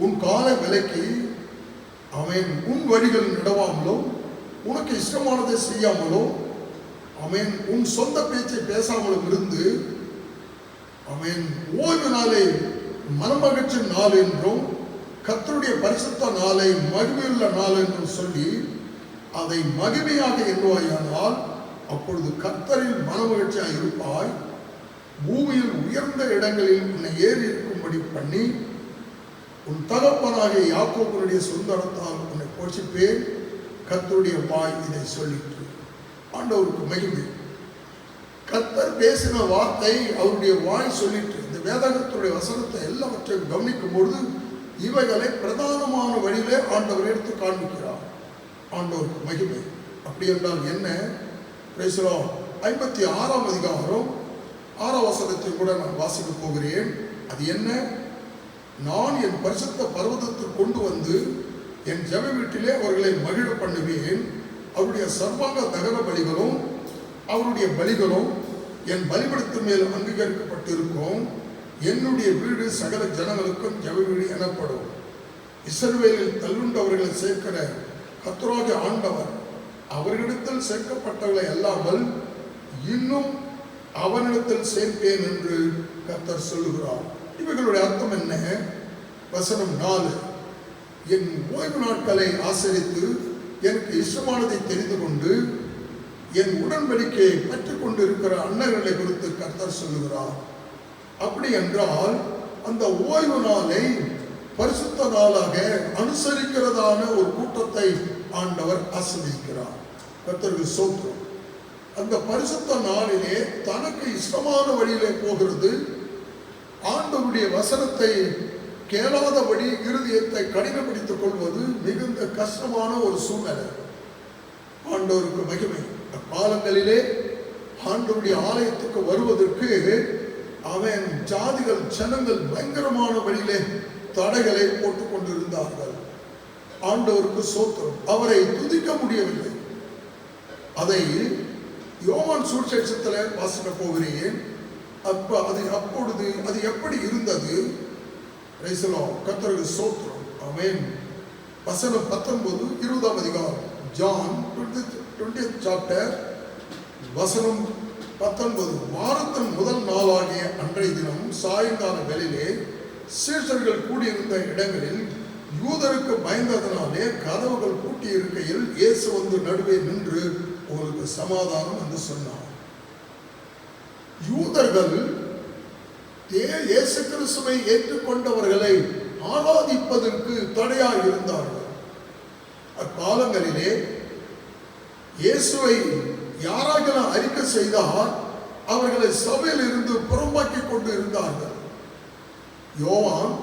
உன் காலை விலக்கி அவன் உன் வழிகள் நடவாமலோ உனக்கு இஷ்டமானதை செய்யாமலோ அவன் உன் சொந்த பேச்சை பேசாமலும் இருந்து அவன் ஓய்வு நாளை மனமகிழ்ச்சி நாள் என்றும் கர்த்தருடைய பரிசுத்த நாளை மகிமையுள்ள நாள் என்றும் சொல்லி அதை மகிமையாக எண்ணுவாயானால் அப்பொழுது கர்த்தரில் மனமகிழ்ச்சியாக இருப்பாய். பூமியில் உயர்ந்த இடங்களில் உன்னை ஏறி இருக்கும்படி பண்ணி உன் தகப்பனாகிய யாக்கோபுடைய சுதந்திரத்தால் உன்னை போஷிப்பேன். கர்த்தருடைய வாய் இதை சொல்லிட்டு. ஆண்டவருக்கு மகிமை. கர்த்தர் பேசின வார்த்தை அவருடைய வாய் சொல்லிட்டு. இந்த வேதாகத்துடைய வசனத்தை எல்லாவற்றையும் கவனிக்கும் பொழுது இவைகளை பிரதானமான வழியிலே ஆண்டவர் எடுத்து காண்பிக்கிறார். ஆண்டவருக்கு மகிமை. அப்படி என்றால் என்ன? Price the Lord. 56ஆம் அதிகாரம் 6ஆம் வசனத்தை கூட நான் வாசிக்க போகிறேன். அது என்ன? நான் என் பரிசுத்த பர்வதத்தில் கொண்டு வந்து என் ஜெப வீட்டிலே அவர்களை மகிழ பண்ணுவேன். அவருடைய சர்வாங்க தகன பலிகளும் அவருடைய பலிகளும் என் பலிபீடத்தின் மேல் அங்கீகரிக்கப்பட்டிருக்கும். என்னுடைய வீடு சகல ஜனங்களுக்கும் ஜெப வீடு எனப்படும். இஸ்ரவேலில் தள்ளுண்டவர்களை சேர்க்கிற கர்த்தராகிய ஆண்டவர் அவர்களிடத்தில் சேர்க்கப்பட்டவர்களை அல்லாமல் இன்னும் அவனிடத்தில் சேர்ப்பேன் என்று கர்த்தர் சொல்லுகிறார். இவைகளுடைய அர்த்தம் என்ன? வசனம் 4. என் ஓய்வு நாட்களை ஆசரித்து எனக்கு இஷ்டமானதை தெரிந்து கொண்டு என் உடன்படிக்கையை பெற்றுக் கொண்டு இருக்கிற அன்னர்களை குறித்து கர்த்தர் சொல்லுகிறார். அப்படி என்றால் அந்த ஓய்வு நாளை பரிசுத்த நாளாக அனுசரிக்கிறதான ஒரு கூட்டத்தை ஆண்டவர் ஆசீர்வதிக்கிறார். கர்த்தருக்கு ஸ்தோத்திரம். அந்த பரிசுத்த நாளிலே தனக்கு இஷ்டமான வழியிலே போகிறது. ஆண்டவருடைய வசனத்தை கேளாதபடி இருதயத்தை கடினப்படுத்திக் கொள்வது மிகுந்த கஷ்டமான ஒரு சூழ்நிலை. ஆண்டவருக்கு மகிமை. அக்காலங்களிலே ஆண்டவருடைய ஆலயத்துக்கு வருவதற்கு அவன் ஜாதிகள் ஜனங்கள் பயங்கரமான வழியிலே தடைகளை போட்டுக் கொண்டிருந்தார்கள். ஆண்டவருக்கு ஸ்தோத்திரம். அவரை துதிக்க முடியவில்லை. அதை யோவான் சுவிசேஷத்தில் வாசிக்க போகிறேன். அப்பொழுது அது எப்படி இருந்தது? கர்த்தருக்கு ஸ்தோத்திரம். ஆமென். வசனம் 19 20ஆம் அதிகாரம். ஜான் 20th chapter வசனம் 19. வாரத்தின் முதல் நாளாகிய அன்றைய தினம் சாயங்கால வேளையிலே சீஷர்கள் கூடியிருந்த இடங்களில் யூதருக்கு பயந்ததனாலே கதவுகள் பூட்டி இருக்கையில் இயேசு வந்து நடுவே நின்று உங்களுக்கு சமாதானம் என்று சொன்னார். யூதர்கள் இயேசு கிறிஸ்துவை ஏற்றுக்கொண்டவர்களை ஆராதிப்பதற்கு தடையாக இருந்தார்கள். அக்காலங்களிலே இயேசுவை யாராக அறிக்கை செய்தால் அவர்களை சபையில் இருந்து புறம்பாக்கி கொண்டு இருந்தார்கள். யோவான்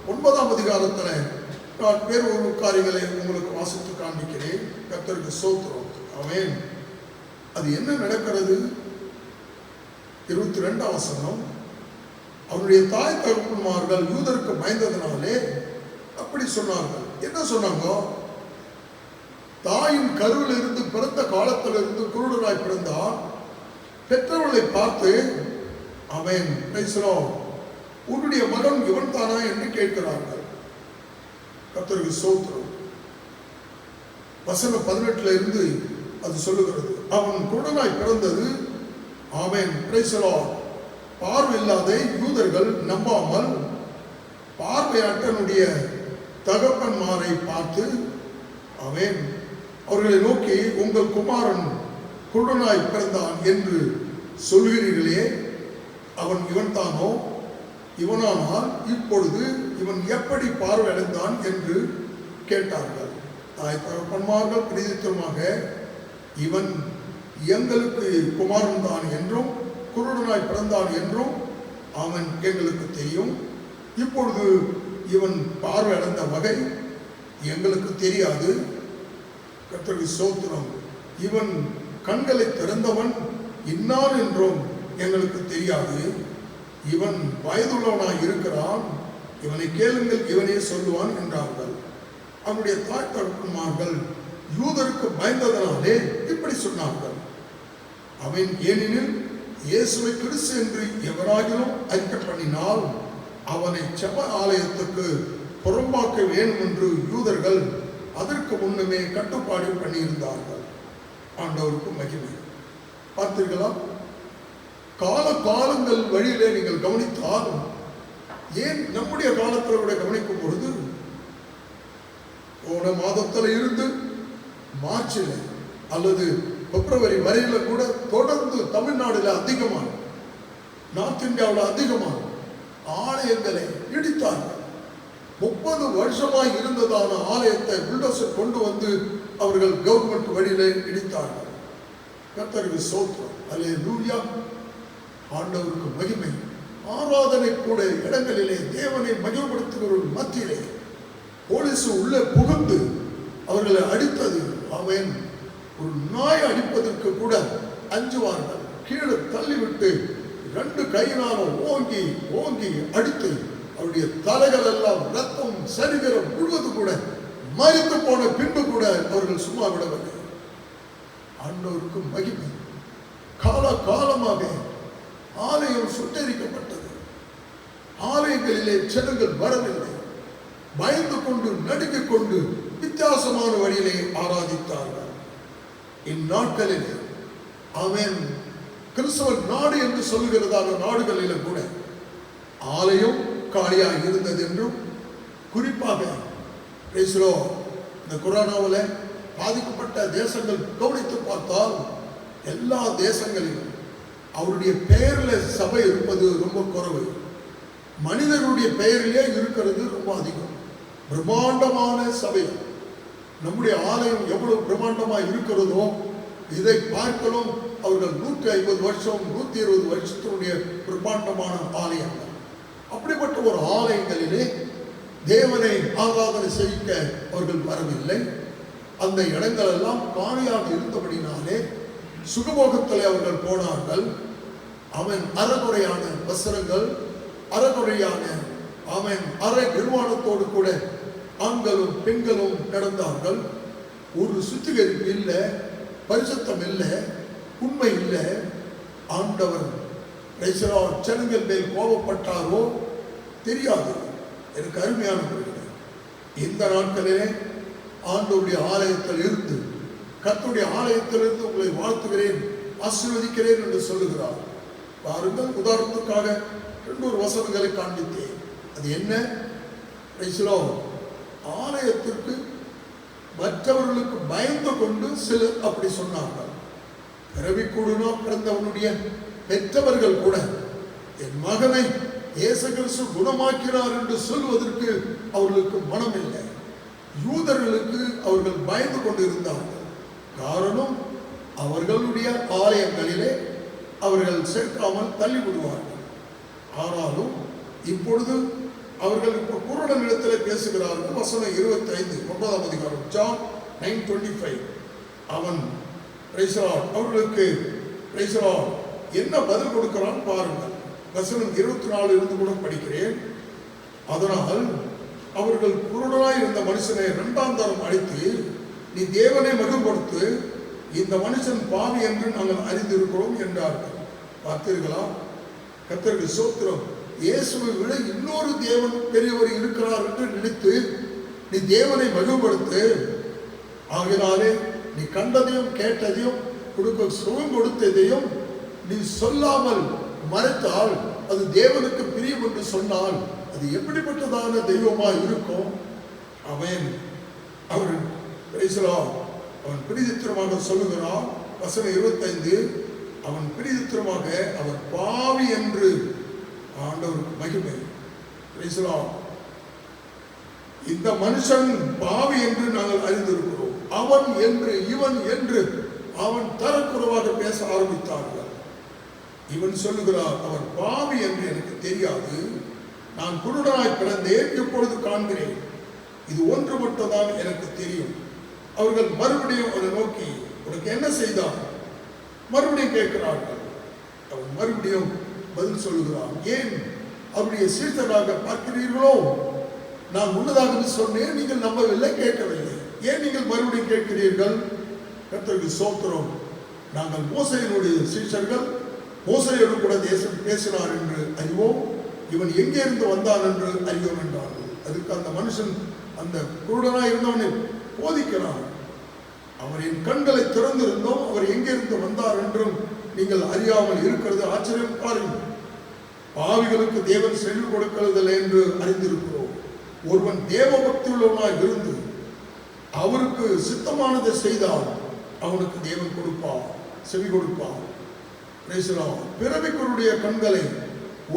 9ஆம் அதிகாரத்தில் நான் வேறு ஒரு காரியங்களை உங்களுக்கு வாசித்து காண்பிக்கிறேன். கர்த்தருக்கு ஸ்தோத்திரம். ஆமென். அது என்ன நடக்கிறது? 22ஆம் வசனம். அவருடைய தாய் தகப்பன்மார்கள் யூதருக்கு பயந்ததினாலே அப்படி சொன்னார்கள். என்ன சொன்னாங்க? தாயின் கருவில் இருந்து பிறந்த காலத்திலிருந்து குருடராய் பிறந்தால் பெற்றவர்களை பார்த்து, அவன் உன்னுடைய மகன் இவன் தானா என்று கேட்கிறார்கள். கர்த்தருக்கு ஸ்தோத்திரம். வசனம் 18 இருந்து அது சொல்லுகிறது. அவன் குருடனாய் பிறந்தது. ஆமென். Praise the Lord. பார்வையில்லாத யூதர்கள் நம்பாமல் பார்வையற்றனுடைய தகப்பன்மாரை பார்த்து, ஆமென், அவர்களை நோக்கி, உங்கள் குமாரன் குருடனாய் பிறந்தான் என்று சொல்கிறீர்களே, அவன் இவன் தானோ? இவனானால் இப்பொழுது இவன் எப்படி பார்வை அடைந்தான் என்று கேட்டார்கள். தாய் தகப்பன்மார்கள் பிரதித்திரமாக, இவன் எங்களுக்கு குமாரன் தான் என்றும் குருடனாய் பிறந்தான் என்றும் அவன் எங்களுக்கு தெரியும். இப்பொழுது இவன் பார்வை அடைந்த வகை எங்களுக்கு தெரியாது. கர்த்தருக்கு ஸ்தோத்திரம். இவன் கண்களை திறந்தவன் இன்னான் என்றும் எங்களுக்கு தெரியாது. இவன் வயதுள்ளவனாய் இருக்கிறான். இவனை கேளுங்கள், இவனே சொல்லுவான் என்றார்கள். அவனுடைய தாய் தகப்பன்மார்கள் யூதருக்கு பயந்ததனாலே இப்படி சொன்னார்கள். அவன் ஏனெனில் இயேசுவை கிறிஸ்து என்று எவராகிலும் அறிக்கை பண்ணினால் அவனை செப ஆலயத்துக்கு புறம்பாக்க வேண்டும் என்று யூதர்கள் அதற்கு முன்னமே கட்டுப்பாடு பண்ணியிருந்தார்கள். ஆண்டவருக்கு மகிமை. பார்த்தீர்களா? காலங்கள் வழியிலே நீங்கள் கவனித்தால், ஏன் நம்முடைய காலத்தில் கூட கவனிக்கும் பொழுது, போன மாதத்தில் இருந்து மார்ச்சில் அல்லது பிப்ரவரி வரையில கூட தொடர்ந்து தமிழ்நாடுல அதிகமாக, நார்த் இந்தியாவில் அதிகமாக ஆலயங்களை இடித்தார்கள். 30 வருஷமாய் இருந்ததான ஆலயத்தை புல்டோசர் கொண்டு வந்து அவர்கள் கவர்மெண்ட் வழியிலே இடித்தார்கள். கர்த்தருக்கு ஸ்தோத்திரம். அல்லேலூயா. ஆண்டவருக்கு மகிமை. ஆராதனை கூட இடங்களிலே தேவனை மகிமைப்படுத்துகிற மத்தியிலே போலீஸ் உள்ளே புகுந்து அவர்களை அடித்தது. அவன் ஒரு நாய் அடிப்பதற்கு கூட அஞ்சுவார்கள். கீழே தள்ளிவிட்டு 2 கையினாலும் ஓங்கி ஓங்கி அடித்து அவருடைய தலைகள் எல்லாம் ரத்தம் சரீரம் முழுவது கூட மரித்து போன பின்பு கூட அவர்கள் சும்மா விடவில்லை. ஆண்டவருக்கு மகிமை. காலமாக ஆலயம் சுட்டரிக்கப்பட்டது. ஆலயங்களிலே ஜனங்கள் வரவில்லை. பயந்து கொண்டு நடுங்கிக் கொண்டு வித்தியாசமான வழியிலே ஆராதித்தார்கள். இந்நாட்களிலே அவன் கிறிஸ்தவ நாடு என்று சொல்லுகிறதான நாடுகளிலும் கூட ஆலயம் காலியாக இருந்தது என்றும், குறிப்பாக இந்த கொரோனாவில் பாதிக்கப்பட்ட தேசங்கள் கவனித்து பார்த்தால் எல்லா தேசங்களிலும் அவருடைய பெயரில் சபை இருப்பது ரொம்ப குறைவு. மனிதர்களுடைய பெயரிலே இருக்கிறது ரொம்ப அதிகம். பிரம்மாண்டமான சபை. நம்முடைய ஆலயம் எவ்வளவு பிரம்மாண்டமாக இருக்கிறதோ இதை பார்க்கலும் அவர்கள் 150 வருஷம் 120 வருஷத்தினுடைய பிரம்மாண்டமான ஆலயங்கள். அப்படிப்பட்ட ஒரு ஆலயங்களிலே தேவனை ஆராதனை செய்ய அவர்கள் வரவில்லை. அந்த இடங்கள் எல்லாம் காலியாக இருந்தபடினாலே சுகபோகத்தில் அவர்கள் போனார்கள். அவன் அறகுறையான வஸ்திரங்கள், அறகுறையான அவன் அரை நிர்வாணத்தோடு கூட ஆண்களும் பெண்களும் நடந்தார்கள். ஒரு சுத்திகரிப்பு இல்லை, பரிசுத்தம் இல்லை, உண்மை இல்லை. ஆண்டவர் ஜனங்கள் மேல் கோபப்பட்டாரோ தெரியாது. எனக்கு அருமையான இந்த நாட்களிலே ஆண்டவருடைய ஆலயத்தில் இருந்து, கர்த்தருடைய ஆலயத்திலிருந்து உங்களை வாழ்த்துகிறேன், ஆசீர்வதிக்கிறேன் என்று சொல்லுகிறார். பாருங்கள், உதாரணத்துக்காக 2 வசனங்களை காண்பித்தேன். அது என்ன? ஆலயத்திற்கு மற்றவர்களுக்கு பயந்து கொண்டு சிலர் அப்படி சொன்னார்கள். பிறவி கூடுனா பிறந்தவனுடைய பெற்றவர்கள் கூட என் மகனை இயேசு கிறிஸ்து குணமாக்கிறார் என்று சொல்வதற்கு அவர்களுக்கு மனம் இல்லை. யூதர்களுக்கு அவர்கள் பயந்து கொண்டிருந்தார்கள். காரணம், அவர்களுடைய ஆலயங்களிலே அவர்கள் சேர்க்காமல் தள்ளிவிடுவார்கள். ஆனாலும் இப்பொழுது அவர்கள் குருடனிடத்தில் பேசுகிறார்கள். வசனம் 25 9ஆம் அதிகாரம் ஜான் 9:25. அவன் அவர்களுக்கு என்ன பதில் கொடுக்கிறான் பாருங்கள். வசனம் 24 இருந்து கூட படிக்கிறேன். அதனால் அவர்கள் குருடனாய் இருந்த மனுஷனை 2ஆம் தரம் அழைத்து, நீ தேவனை மகிமைப்படுத்து, இந்த மனுஷன் பாவி என்று நாங்கள் அறிந்திருக்கிறோம் என்றார்கள். பார்த்தீர்களா? கர்த்தருக்கு ஸ்தோத்திரம். இயேசுவை விட இன்னொரு தேவன் பெரியவர் இருக்கிறார் என்று நினைத்து நீ தேவனை மகிமைப்படுத்து, ஆகினாலே நீ கண்டதையும் கேட்டதையும் கொடுக்க சுகம் கொடுத்ததையும் நீ சொல்லாமல் மறைத்தால் அது தேவனுக்கு பிரியம் என்று சொன்னால் அது எப்படிப்பட்டதான தெய்வமா இருக்கும்? அவன் பிரீதித்திரமாக சொல்லுகிறான். வசனம் 25, அவன் பிரீதித்திரமாக அவர் பாவி என்று ஆண்டவருக்கு மகிமை. இந்த மனுஷன் பாவி என்று நாங்கள் அறிந்திருக்கிறோம். அவன் என்று இவன் என்று அவன் தரக்குறைவாக பேச ஆரம்பித்தார்கள். இவன் சொல்லுகிறார், அவர் பாவி என்று எனக்கு தெரியாது, நான் குருடனாய் பிறந்தேன், இப்பொழுது காண்கிறேன், இது ஒன்று மட்டும்தான் எனக்கு தெரியும். அவர்கள் மறுபடியும் அவரை நோக்கி, உனக்கு என்ன செய்தான்? மறுபடியும் கேட்கிறார்கள். அவன் மறுபடியும் பதில் சொல்லுகிறான், ஏன் அவருடைய சீர்தராக பார்க்கிறீர்களோ? நான் முன்னதாக சொன்னேன், நீங்கள் நம்பவில்லை, கேட்கவில்லை. ஏன் நீங்கள் மறுபடியும் கேட்கிறீர்கள்? கர்த்தருக்கு ஸ்தோத்திரம். நாங்கள் மோசேயினுடைய சீஷர்கள், மோசேயோடு கூட தேசம் பேசினார் என்று அறிவோம், இவன் எங்கே இருந்து வந்தான் என்று அறிவோம் என்றார்கள். அதுக்கு அந்த மனுஷன், அந்த குருடனாய் இருந்தவனை போதிக்கிறான். அவரின் கண்களை திறந்திருந்தோம், அவர் எங்கே இருந்து வந்தார் என்றும் நீங்கள் அறியாமல் இருக்கிறது ஆச்சரியம் பாருங்கள். பாவிகளுக்கு தேவன் செல்வி கொடுக்கிறதில்லை என்று அறிந்திருக்கிறோம். ஒருவன் தேவ பக்தி உள்ளவனாய் இருந்து அவருக்கு சித்தமானதை செய்தால் அவனுக்கு தேவன் கொடுப்பார், செவி கொடுப்பார். பிறவிக்குருடைய கண்களை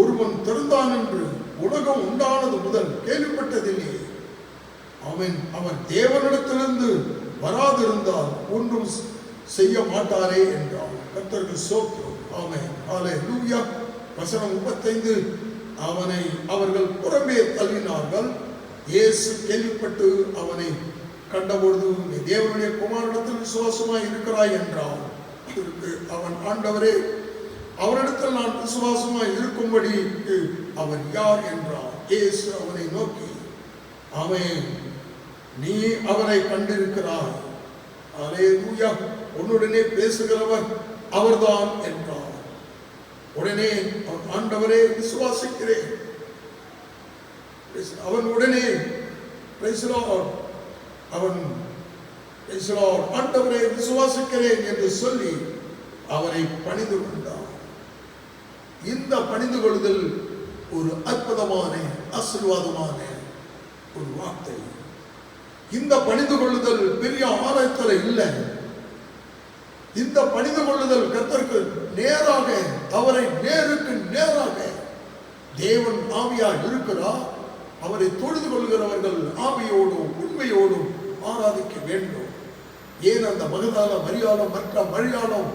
ஒருவன் திறந்தான் என்று உலகம் உண்டானது முதல் கேள்விப்பட்டதில்லையே. அவன் தேவனிடத்திலிருந்து வராதிருந்தால் ஒன்றும் செய்ய மாட்டாரே என்றான். கர்த்தருக்கு ஸ்தோத்திரம். ஆமென், ஹல்லேலூயா. வசனம் 35, அவனை அவர்கள் புறம்பே தள்ளினார்கள். இயேசு கேள்விப்பட்டு அவனை கண்டபொழுது, நீ தேவனுடைய குமாரனிடத்தில் விசுவாசமாய் இருக்கிறாய் என்றான். அதற்கு அவன், ஆண்டவரே, அவரிடத்தில் நான் விசுவாசமாய் இருக்கும்படி அவர் யார் என்றான். இயேசு அவனை நோக்கி, அவன், நீ அவரை கண்டிருக்கிறாய், அல்லேலூயா, உன்னுடனே பேசுகிறவர் அவர்தான் என்றார். உடனே ஆண்டவரே, விசுவாசிக்கிறேன். அவன் உடனே அவன் ஆண்டவரை விசுவாசிக்கிறேன் என்று சொல்லி அவரை பணிந்து கொண்டார். இந்த பணிந்து கொள்ளுதல் ஒரு அற்புதமான ஆசீர்வாதமான ஒரு வார்த்தை. இந்த பணிந்து கொள்ளுதல் பெரிய ஆராய்த்தல இல்லை. இந்த பணிந்து கொள்ளுதல் கர்த்தருக்கு நேராக, அவரை நேருக்கு நேராக தேவன் ஆவியாய் இருக்கிறார். அவரை தொழுது கொள்கிறவர்கள் ஆவியோடும் உண்மையோடும் ஆராதிக்க வேண்டும். ஏன் அந்த மகதால மரியாளம் மற்ற மரியாளம்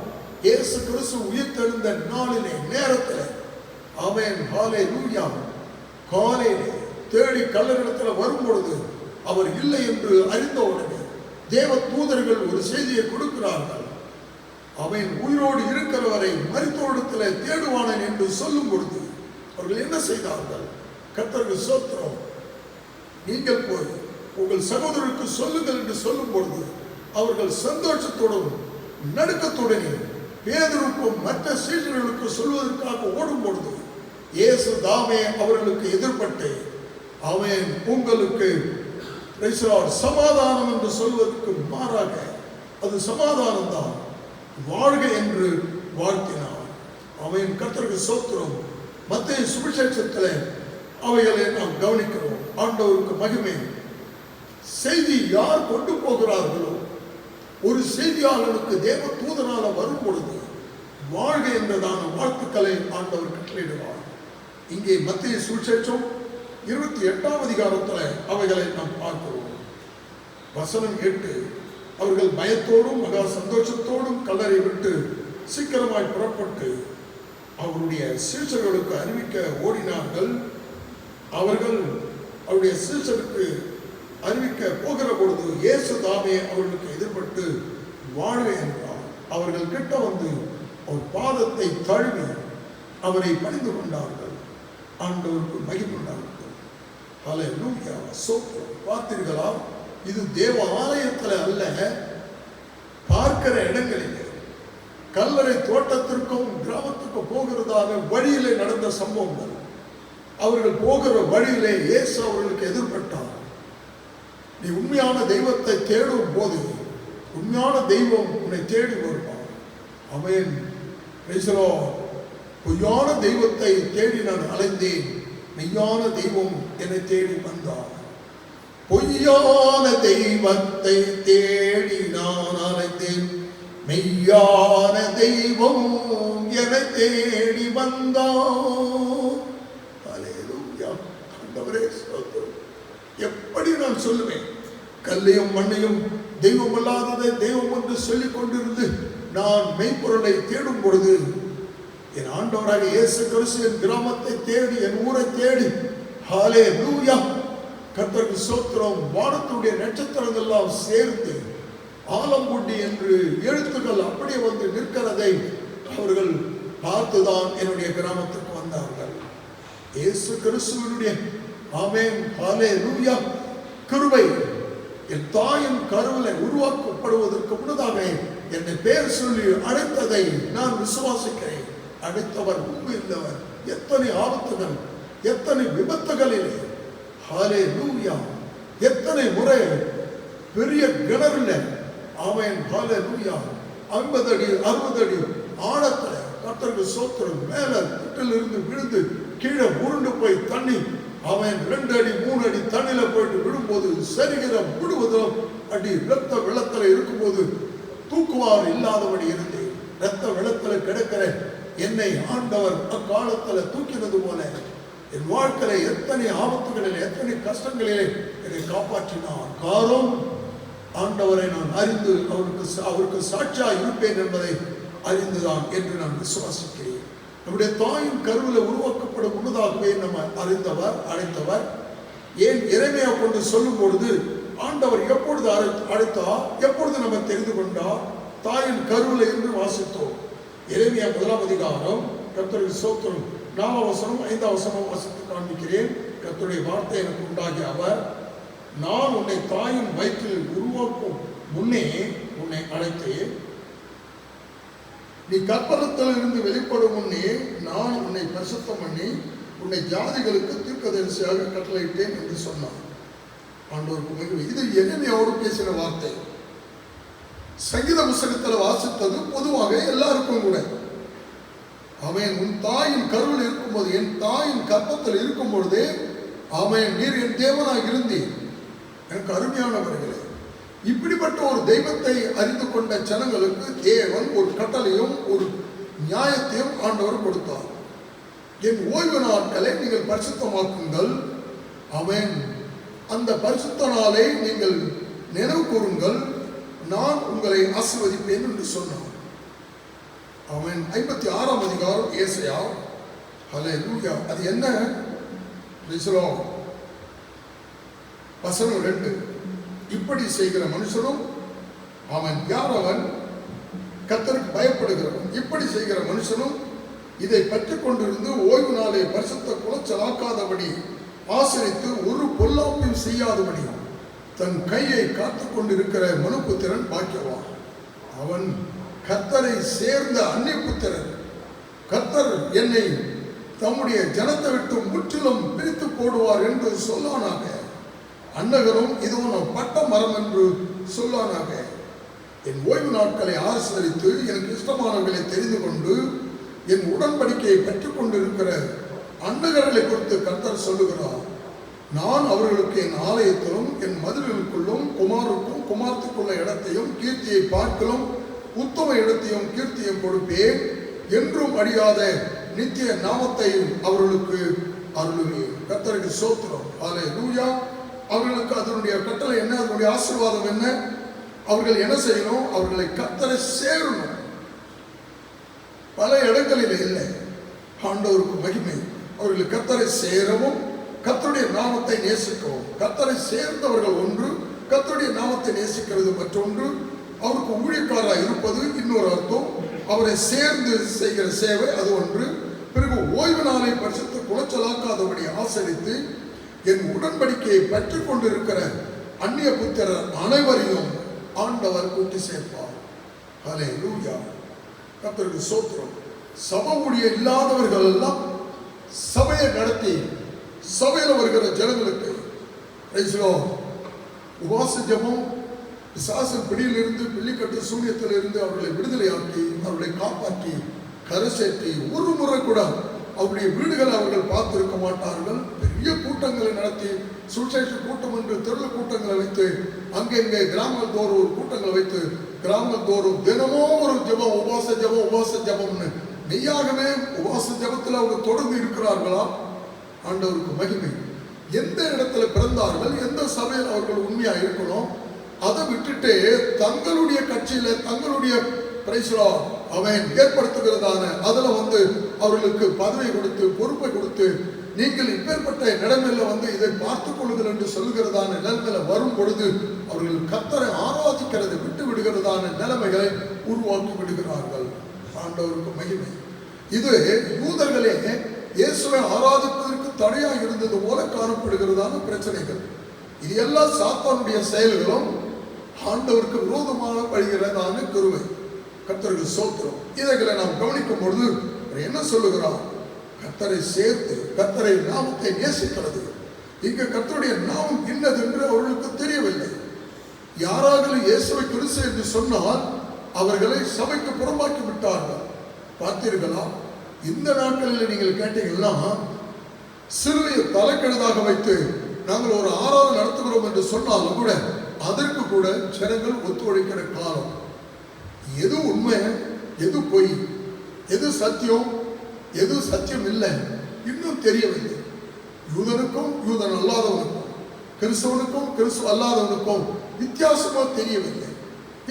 இயேசு கிறிஸ்து உயிர்த்தெழுந்த நாளிலே நேரத்தில் ஆமென், ஹல்லேலூயா, காலையிலே தேடி கல்லறிடத்தில் வரும்பொழுது அவர் இல்லை என்று அறிந்தவுடனே தேவ தூதர்கள் ஒரு செய்தியை கொடுக்கிறார்கள். அவன் உயிரோடு இருக்கிறவரை மரித்தோரிடத்தில் தேடுவானன் என்று சொல்லும் பொழுது அவர்கள் என்ன செய்தார்கள்? கர்த்தருக்கு ஸ்தோத்திரம். நீங்கள் போய் உங்கள் சகோதரருக்கு சொல்லுங்கள் என்று சொல்லும் பொழுது அவர்கள் சந்தோஷத்தோடும் நடுக்கத்துடனே பேதுருக்கும் மற்ற சீஷர்களுக்கு சொல்வதற்காக ஓடும் பொழுது இயேசு தாமே அவர்களுக்கு எதிர்பட்டு, அவன் உங்களுக்கு சமாதானம் என்று சொல்வதற்கு மாறாக அது சமாதானம் தான், வாழ்க என்று வாழ்த்தினார். அவன் கர்த்தருக்கு ஸ்தோத்திரம். மத்தேயு சுவிசேஷத்தில் அவைகளை நாம் கவனிக்கிறோம். ஆண்டவருக்கு மகிமை. செய்தி யார் கொண்டு போகிறார்களோ, ஒரு செய்தியாளனுக்கு தேவ தூதனால வரும் பொழுது வாழ்க என்றதான வாழ்த்துக்களை ஆண்டவர் கட்டளையிடுவார். இங்கே மத்திய சுவிசேஷம் 28ஆம் அதிகாரத்தில் அவைகளை நாம் பார்க்கிறோம். வசனம் 8, அவர்கள் பயத்தோடும் மகா சந்தோஷத்தோடும் கல்லறை விட்டு சீக்கிரமாய் புறப்பட்டு அவருடைய சீஷர்களுக்கு அறிவிக்க ஓடினார்கள். அவர்கள் அவருடைய சீஷருக்கு அறிவிக்க போகிற பொழுது இயேசு தாமே அவர்களுக்கு எதிர்பட்டு வாழ்க என்றார். அவர்கள் கிட்ட வந்து அவர் பாதத்தை தழுவி அவரை பணிந்து கொண்டார்கள். ஆண்டவருக்கு மகிழ்ந்தார்கள். ஹல்லேலூயா, ஸ்தோத்திரம். பார்த்தீர்களா, இது தேவ ஆலயத்தில் அல்ல, பார்க்கிற இடங்களிலே கல்லறை தோட்டத்திற்கும் கிராமத்துக்கும் போகிறதாக வழியிலே நடந்த சம்பவங்கள். அவர்கள் போகிற வழியிலே இயேசு அவர்களுக்கு எதிர்பட்டார். நீ உண்மையான தெய்வத்தை தேடும் போது உண்மையான தெய்வம் உன்னை தேடி வருவார். அவன் பேசுறோ, பொய்யான தெய்வத்தை தேடி நான் அலைந்தேன், மெய்யான தெய்வம் என்னை தேடி வந்தார். பொய்யான தெய்வத்தை தேடி நான் அலைந்தேன், மெய்யான தெய்வம் என்னை தேடி வந்தார். ஹல்லேலூயா. ஆண்டவரே ஸ்தோத்திரம். எப்படி நான் சொல்லுவேன்? கல்லையும் மண்ணையும் தெய்வம் அல்லாததை தெய்வம் என்று சொல்லிக் கொண்டிருந்து நான் மெய்ப்பொருளை தேடும் பொழுது என் ஆண்டவராக இயேசு கிறிஸ்து என் கிராமத்தை தேடி, என் ஊரை தேடி, ஹல்லேலூயா, கர்த்தருக்கு ஸ்தோத்திரம், வானத்துடைய நட்சத்திரங்கள் எல்லாம் சேர்ந்து ஆலம்புட்டி என்று எழுத்துக்கள் அப்படியே வந்து நிற்கிறதை அவர்கள் பார்த்துதான் என்னுடைய கிராமத்துக்கு வந்தார்கள். இயேசு கிறிஸ்துவினுடைய ஆமென் ஹல்லேலூயா கிருபை என் தாயின் கருவிலே உருவாக்கப்படுவதற்கு முன்னதாக என்னை பேர் சொல்லி அழைத்ததை நான் விசுவாசிக்கிறேன். அழைத்தவர் உண்மையுள்ளவர். எத்தனை ஆபத்துகள், எத்தனை விபத்துகளிலே, ஹல்லேலூயா, எத்தனை முறை பெரிய கிணறுல ஆமென் ஹல்லேலூயா 50 அடி 60 அடி ஆழத்துல கர்த்தருக்கு ஸ்தோத்திரம் மேல திட்டிலிருந்து விழுந்து கீழே உருண்டு போய் தண்ணி அவன் 2 அடி 3 அடி தண்ணியில போயிட்டு விழும்போது சரீரம் முழுவதும் அடி இரத்த வெள்ளத்துல இருக்கும்போது தூக்குவார் இல்லாதபடி இருந்தேன். இரத்த வெள்ளத்துல கிடக்கிற என்னை ஆண்டவர் அக்காலத்துல தூக்கினது போல என் வாழ்க்கையில எத்தனை ஆபத்துகளில், எத்தனை கஷ்டங்களிலே என்னை காப்பாற்றினார். காரணம் ஆண்டவரை நான் அறிந்து அவருக்கு சாட்சியா இருப்பேன் என்பதை அறிந்துதான் என்று நான் விசுவாசிக்கிறேன். நம்முடைய தாயின் கருவில் உருவாக்கப்படும் முன்னதாகவே நம்ம அறிந்தவர், அழைத்தவர். ஏன் இறைமையா கொண்டு சொல்லும் பொழுது ஆண்டவர் எப்பொழுது அழைத்தார், எப்பொழுது நம்ம தெரிந்து கொண்டார்? தாயின் கருவில் இருந்து வாசித்தோம். இறைமையா 1ஆம் அதிகாரம் கர்த்தருக்கு ஸ்தோத்திரம் 4ஆம் வசனம் 5ஆம் வசனம் வாசித்து காண்பிக்கிறேன். கர்த்தருடைய வார்த்தை எனக்கு உண்டாகிய அவர், நான் உன்னை தாயின் வயிற்றில் உருவாக்கும் முன்னே உன்னை அழைத்தேன், நீ கற்பலத்தில் இருந்து வெளிப்படும் முன்னே நான் உன்னை பரிசுத்தம் பண்ணி உன்னை ஜாதிகளுக்கு தீர்க்கதரிசியாக கட்டளையிட்டேன் என்று சொன்னார். ஆண்டவருக்கு மகிமை. இது எரேமியாவோடு பேசின வார்த்தை. சங்கீத புஸ்தகத்தில் வாசித்தது பொதுவாக எல்லாருக்கும் கூட. அவன் உன் தாயின் கருவில் இருக்கும்போது, என் தாயின் கற்பத்தில் இருக்கும் பொழுதே அவன் நீர் என் தேவனாக இருந்தேன். எனக்கு அருமையானவர்களே, இப்படிப்பட்ட ஒரு தெய்வத்தை அறிந்து கொண்ட ஜனங்களுக்கு தேவன் ஒரு கட்டளையும் ஒரு நியாயத்தையும் ஆண்டவர் கொடுத்தார். என் ஓய்வு நாட்களை நீங்கள் பரிசுத்தமாக்குங்கள், அவன் அந்த பரிசுத்த நாளை நீங்கள் நினைவு கூறுங்கள், நான் உங்களை ஆசீர்வதிப்பேன் என்று சொன்னார். அவன் 56ஆம் அதிகாரம் ஏசாயா. ஹல்லேலூயா. அது என்ன? வசனம் 2, இப்படி செய்கிற மனுஷனும் அவன் யார்? அவன் கர்த்தருக்கு பயப்படுகிறவன். இப்படி செய்கிற மனுஷனும் இதை பற்றி கொண்டிருந்து ஓய்வு நாளை பரிசுத்த குலைச்சலாக்காதபடி ஆசிரித்து ஒரு பொல்லாப்பையும் செய்யாதபடி தன் கையை காத்து கொண்டிருக்கிற மனுபுத்திரன் பாக்கியவான். அவன் கர்த்தரை சேர்ந்த அந்நிய புத்திரன். கர்த்தர் என்னை தம்முடைய ஜனத்தை விட்டு முற்றிலும் பிரித்து போடுவார் என்று சொல்லானாக. அன்னகரும் இதுவும் பட்ட மரம் என்று சொல்லானாக. என் ஓய்வு நாட்களை ஆசீர்வதித்து எனக்கு இஷ்டமானவர்களை தெரிந்து கொண்டு என் உடன்படிக்கையை பெற்றுக் கொண்டிருக்கிற அன்னகர்களை குறித்து கர்த்தர் சொல்லுகிறார். நான் அவர்களுக்கு என் ஆலயத்திலும் என் மதில்களுக்குள்ளும் குமாருக்கும் குமாரத்துக்குள்ள இடத்தையும் கீர்த்தியை பார்க்கலும் உத்தம இடத்தையும் கீர்த்தியும் கொடுப்பேன். என்றும் அழியாத நித்திய நாமத்தையும் அவர்களுக்கு அருளுவீர். கர்த்தருக்கு ஸ்தோத்திரம். ஹல்லேலூயா. அவர்களுக்கு அதனுடைய கட்டளை என்ன, அதனுடைய ஆசீர்வாதம் என்ன? அவர்கள் என்ன செய்யணும்? அவர்களை கர்த்தரை சேரணும். பல இடங்களில் இல்லை. ஆண்டவருக்கு மகிமை. அவர்கள் கர்த்தரை சேரவும் கர்த்தருடைய நாமத்தை நேசிக்கவும். கர்த்தரை சேர்ந்தவர்கள் ஒன்று, கர்த்தருடைய நாமத்தை நேசிக்கிறது மற்றொன்று. அவருக்கு ஊழியக்காரராக இருப்பது இன்னொரு அர்த்தம். அவரை சேர்ந்து செய்கிற சேவை அது ஒன்று. பிறகு ஓய்வு நாளை பரிசுத்த குலைச்சலாக்காதபடி ஆசரித்து என் உடன்படிக்கையை பெற்றுக் கொண்டிருக்கிற அந்நிய புத்திரர் அனைவரையும் ஆண்டவர் கூட்டி சேர்ப்பார். ஹல்லேலூயா. கர்த்தருக்கு ஸ்தோத்திரம். சபை ஊழியம் இல்லாதவர்கள் எல்லாம் சபையை நடத்தி சபையில் வருகிற ஜனங்களுக்கு உபவாச ஜெபம், பிசாசின் பிடியிலிருந்து, பிள்ளிக்கட்டு சூனியத்திலிருந்து அவர்களை விடுதலையாக்கி அவர்களை காப்பாற்றி கரை சேர்த்தி ஒரு முறை கூட அவருடைய வீடுகளை அவர்கள் பார்த்திருக்க மாட்டார்கள். பெரிய கூட்டங்களை நடத்தி சுசேஷ கூட்டம் என்று தெரு கூட்டங்களை வைத்து அங்கெங்கே கிராமங்கள் தோறும் ஒரு கூட்டங்களை வைத்து கிராமங்கள் தோறும் தினமும் ஒரு ஜெபம், உபவாச ஜெபம்னு மெய்யாகவே உபவாச ஜெபத்தில் அவங்க தொடர்ந்து இருக்கிறார்களா? ஆண்டவருக்கு மகிமை. எந்த இடத்துல பிறந்தார்கள், எந்த சபையில் அவர்கள் உண்மையா இருக்கணும், அதை விட்டுட்டு தங்களுடைய கட்சியில தங்களுடைய அவன் ஏற்படுத்துகிறதான அதுல அவர்களுக்கு பதவி கொடுத்து பொறுப்பை கொடுத்து நீங்கள் இப்பேற்பட்ட நிலைமையில இதை பார்த்துக் கொள்ளுங்கள் என்று சொல்லுகிறதான நிலைமையில வரும் பொழுது அவர்கள் கர்த்தரை ஆராதிக்கிறதை விட்டு விடுகிறதான நிலைமைகளை உருவாக்கி விடுகிறார்கள். ஆண்டவருக்கு மகிமை. இது யூதர்களே இயேசுவை ஆராதிப்பதற்கு தடையாக இருந்தது போல காணப்படுகிறதான பிரச்சனைகள். இது எல்லாம் சாத்தானுடைய செயல்களும் ஆண்டவருக்கு விரோதமாக படுகிறதான கிருபை. கர்த்தருக்கு ஸ்தோத்திரம். இதைகளை நாம் கவனிக்கும் பொழுது என்ன சொல்லுகிறார்? கர்த்தரை சேர்த்து கர்த்தரை நாமத்தை நேசிக்கிறது. இங்க கர்த்தருடைய நாமம் என்னது என்று அவர்களுக்கு தெரியவில்லை. யாராவது இயேசுவை கிறிஸ்து என்று சொன்னால் அவர்களை சபைக்கு புறம்பாக்கி விட்டார்கள். பார்த்தீர்களா? இந்த நாட்களில் நீங்கள் கேட்டீங்கன்னா சிறுவையை தலைக்கெழுதாக வைத்து நாங்கள் ஒரு ஆராதனை நடத்துகிறோம் என்று சொன்னாலும் கூட அதற்கு கூட ஜனங்கள் ஒத்துழைக்கிற காலம். எது உண்மை, எது பொய், எது சத்தியம், எது சத்தியம் இல்லை இன்னும் தெரியவில்லை. யூதனுக்கும் யூதன் அல்லாதவனுக்கும், கிறிஸ்தவனுக்கும் கிறிஸ்துவ அல்லாதவனுக்கும் வித்தியாசமா தெரியவில்லை.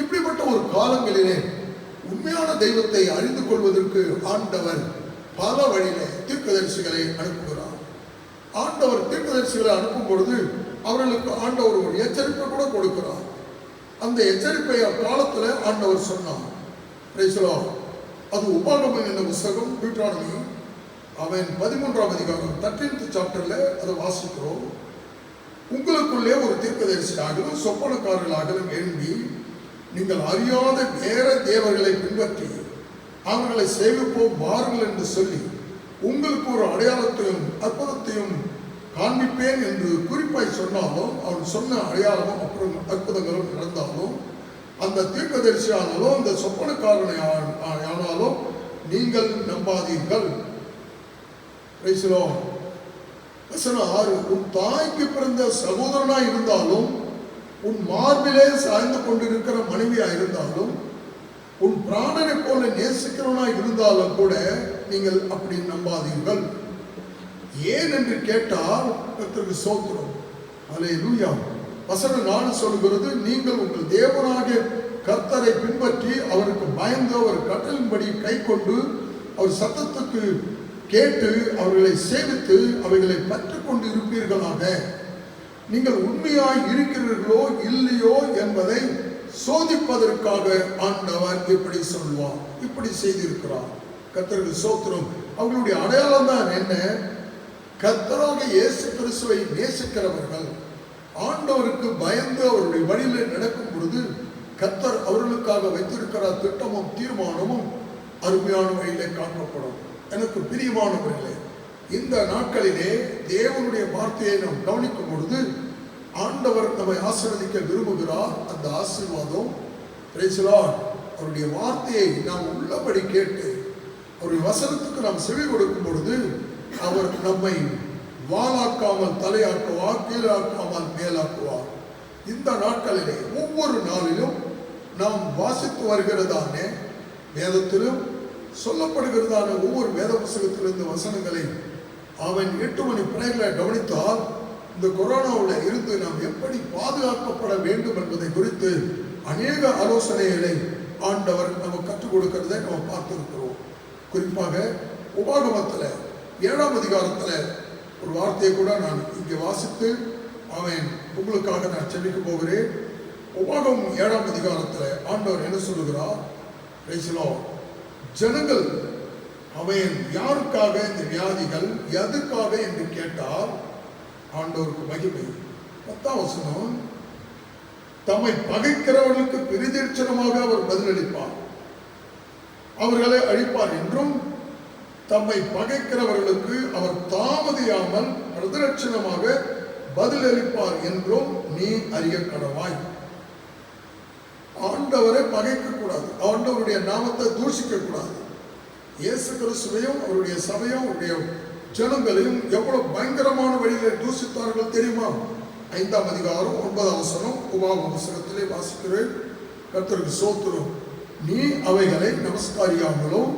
இப்படிப்பட்ட ஒரு காலங்களிலே உண்மையான தெய்வத்தை அறிந்து கொள்வதற்கு ஆண்டவர் பல வழியிலே தீர்க்கதரிசிகளை அனுப்புகிறார். ஆண்டவர் தீர்க்கதரிசிகளை அனுப்பும் பொழுது அவர்களுக்கு ஆண்டவர் ஒரு எச்சரிப்பை கூட கொடுக்கிறார். அந்த எச்சரிப்பை அக்காலத்தில் ஆண்டவர் சொன்னார். அது உபாகமம் என்ற புஸ்தகம், டியூட்ரானமி அவன் 13ஆம் அதிகாரம் 13th சாப்டர்ல அதை வாசிக்கிறோம். உங்களுக்குள்ளே ஒரு தீர்க்கதரிசியாகவும் சொப்பனக்காரர்களாகவும் எழும்பி நீங்கள் அறியாத வேற தேவர்களை பின்பற்றி அவர்களை சேவிப்போம் வாருங்கள் என்று சொல்லி உங்களுக்கு ஒரு அடையாளத்தையும் அற்புதத்தையும் காண்பிப்பேன் என்று குறிப்பாய் சொன்னாலும் அவன் சொன்ன அடையாளமும் அப்புறம் அற்புதங்களும் நடந்தாலும் அந்த தீர்க்கதரிசியானாலும் அந்த சொப்பனக்காரனை ஆனாலும் நீங்கள் நம்பாதீர்கள். வசனம் 6, உன் தாய்க்கு பிறந்த சகோதரனாய் இருந்தாலும் உன் மார்பிலே சாய்ந்து கொண்டிருக்கிற மனைவியா இருந்தாலும் உன் பிராணனை போல நேசிக்கிறவனாய் இருந்தாலும் கூட நீங்கள் அப்படி நம்பாதீர்கள். ஏன் என்று கேட்டால் கர்த்தருக்கு ஸ்தோத்திரம். அல்லேலூயா. வசனம் 4 சொல்கிறது, நீங்கள் உங்கள் தேவனாகிய கர்த்தரை பின்பற்றி அவருக்கு பயந்து அவர் கட்டளின்படி கை கொண்டு அவர் சத்தத்துக்கு கேட்டு அவர்களை சேவித்து அவைகளை பற்றிக் கொண்டு இருப்பீர்களாக. நீங்கள் உண்மையாய் இருக்கிறீர்களோ இல்லையோ என்பதை சோதிப்பதற்காக ஆண்டவர் இப்படி சொல்வார், இப்படி செய்திருக்கிறார். கர்த்தருக்கு ஸ்தோத்திரம். அவர்களுடைய அடையாளம் தான் என்ன? கர்த்தராக இயேசு கிறிஸ்துவை நேசிக்கிறவர்கள் ஆண்டவருக்கு பயந்து அவருடைய வழியில் நடக்கும் பொழுது கர்த்தர் அவர்களுக்காக வைத்திருக்கிற திட்டமும் தீர்மானமும் அருமையான வழியிலே காணப்படும். எனக்கு பிரியமானவர்களே, இந்த நாட்களிலே தேவனுடைய வார்த்தையை நாம் கவனிக்கும் பொழுது ஆண்டவர் நம்மை ஆசீர்வதிக்க விரும்புகிறார். அந்த ஆசீர்வாதம் அவருடைய வார்த்தையை நாம் உள்ளபடி கேட்டு அவருடைய வசனத்துக்கு நாம் செவி கொடுக்கும் பொழுது அவர் நம்மை வாளாக்காமல் தலையாக்குவார், கீழாக்காமல் மேலாக்குவார். இந்த நாட்களிலே ஒவ்வொரு நாளிலும் நாம் வாசித்து வருகிறதானே வேதத்திலும் சொல்லப்படுகிறதான ஒவ்வொரு வேத புஸ்தகத்திலிருந்து வசனங்களை அவன் 8 மணி பிரேயர்ல கவனித்தால் இந்த கொரோனாவில் இருந்து நாம் எப்படி பாதுகாக்கப்பட வேண்டும் என்பதை குறித்து அநேக ஆலோசனைகளை ஆண்டவர் நமக்கு கற்றுக் கொடுக்கிறதை நம்ம பார்த்திருக்கிறோம். குறிப்பாக உபாகமத்தில் 7ஆம் அதிகாரத்தில் ஒரு வார்த்தையை கூட நான் இங்கே வாசித்து அவன் உங்களுக்காக நான் செபிக்க போகிறேன். உபாகமம் 7ஆம் அதிகாரத்தில் ஆண்டவர் என்ன சொல்லுகிறார்? ஜனங்கள் அவன் யாருக்காக இந்த வியாதிகள் எதுக்காக என்று கேட்டால் ஆண்டவருக்கு மகிமை. 10ஆம் வசனம், தம்மை பகைக்கிறவர்களுக்கு பிரதிட்சணமாக அவர் பதிலளிப்பார், அவர்களை அழிப்பார் என்றும், தம்மை பகைக்கிறவர்களுக்கு அவர் தாமதியாமல் பிரதிலட்சணமாக பதிலளிப்பார் என்றும் நீ அறிய கடவாய். ஆண்டவரை பகைக்க கூடாது, ஆண்டவருடைய நாமத்தை தூஷிக்க கூடாது. இயேசு கிறிஸ்துவையும் அவருடைய சபையும் அவருடைய ஜனங்களையும் எவ்வளவு பயங்கரமான வழியில தூஷித்தார்கள் தெரியுமா? 5ஆம் அதிகாரம் 9ஆம் வசனம் உபாகம புஸ்தகத்திலே வாசிக்கிறேன். கர்த்தருக்கு ஸ்தோத்திரம். நீ அவைகளை நமஸ்காரியாமலும்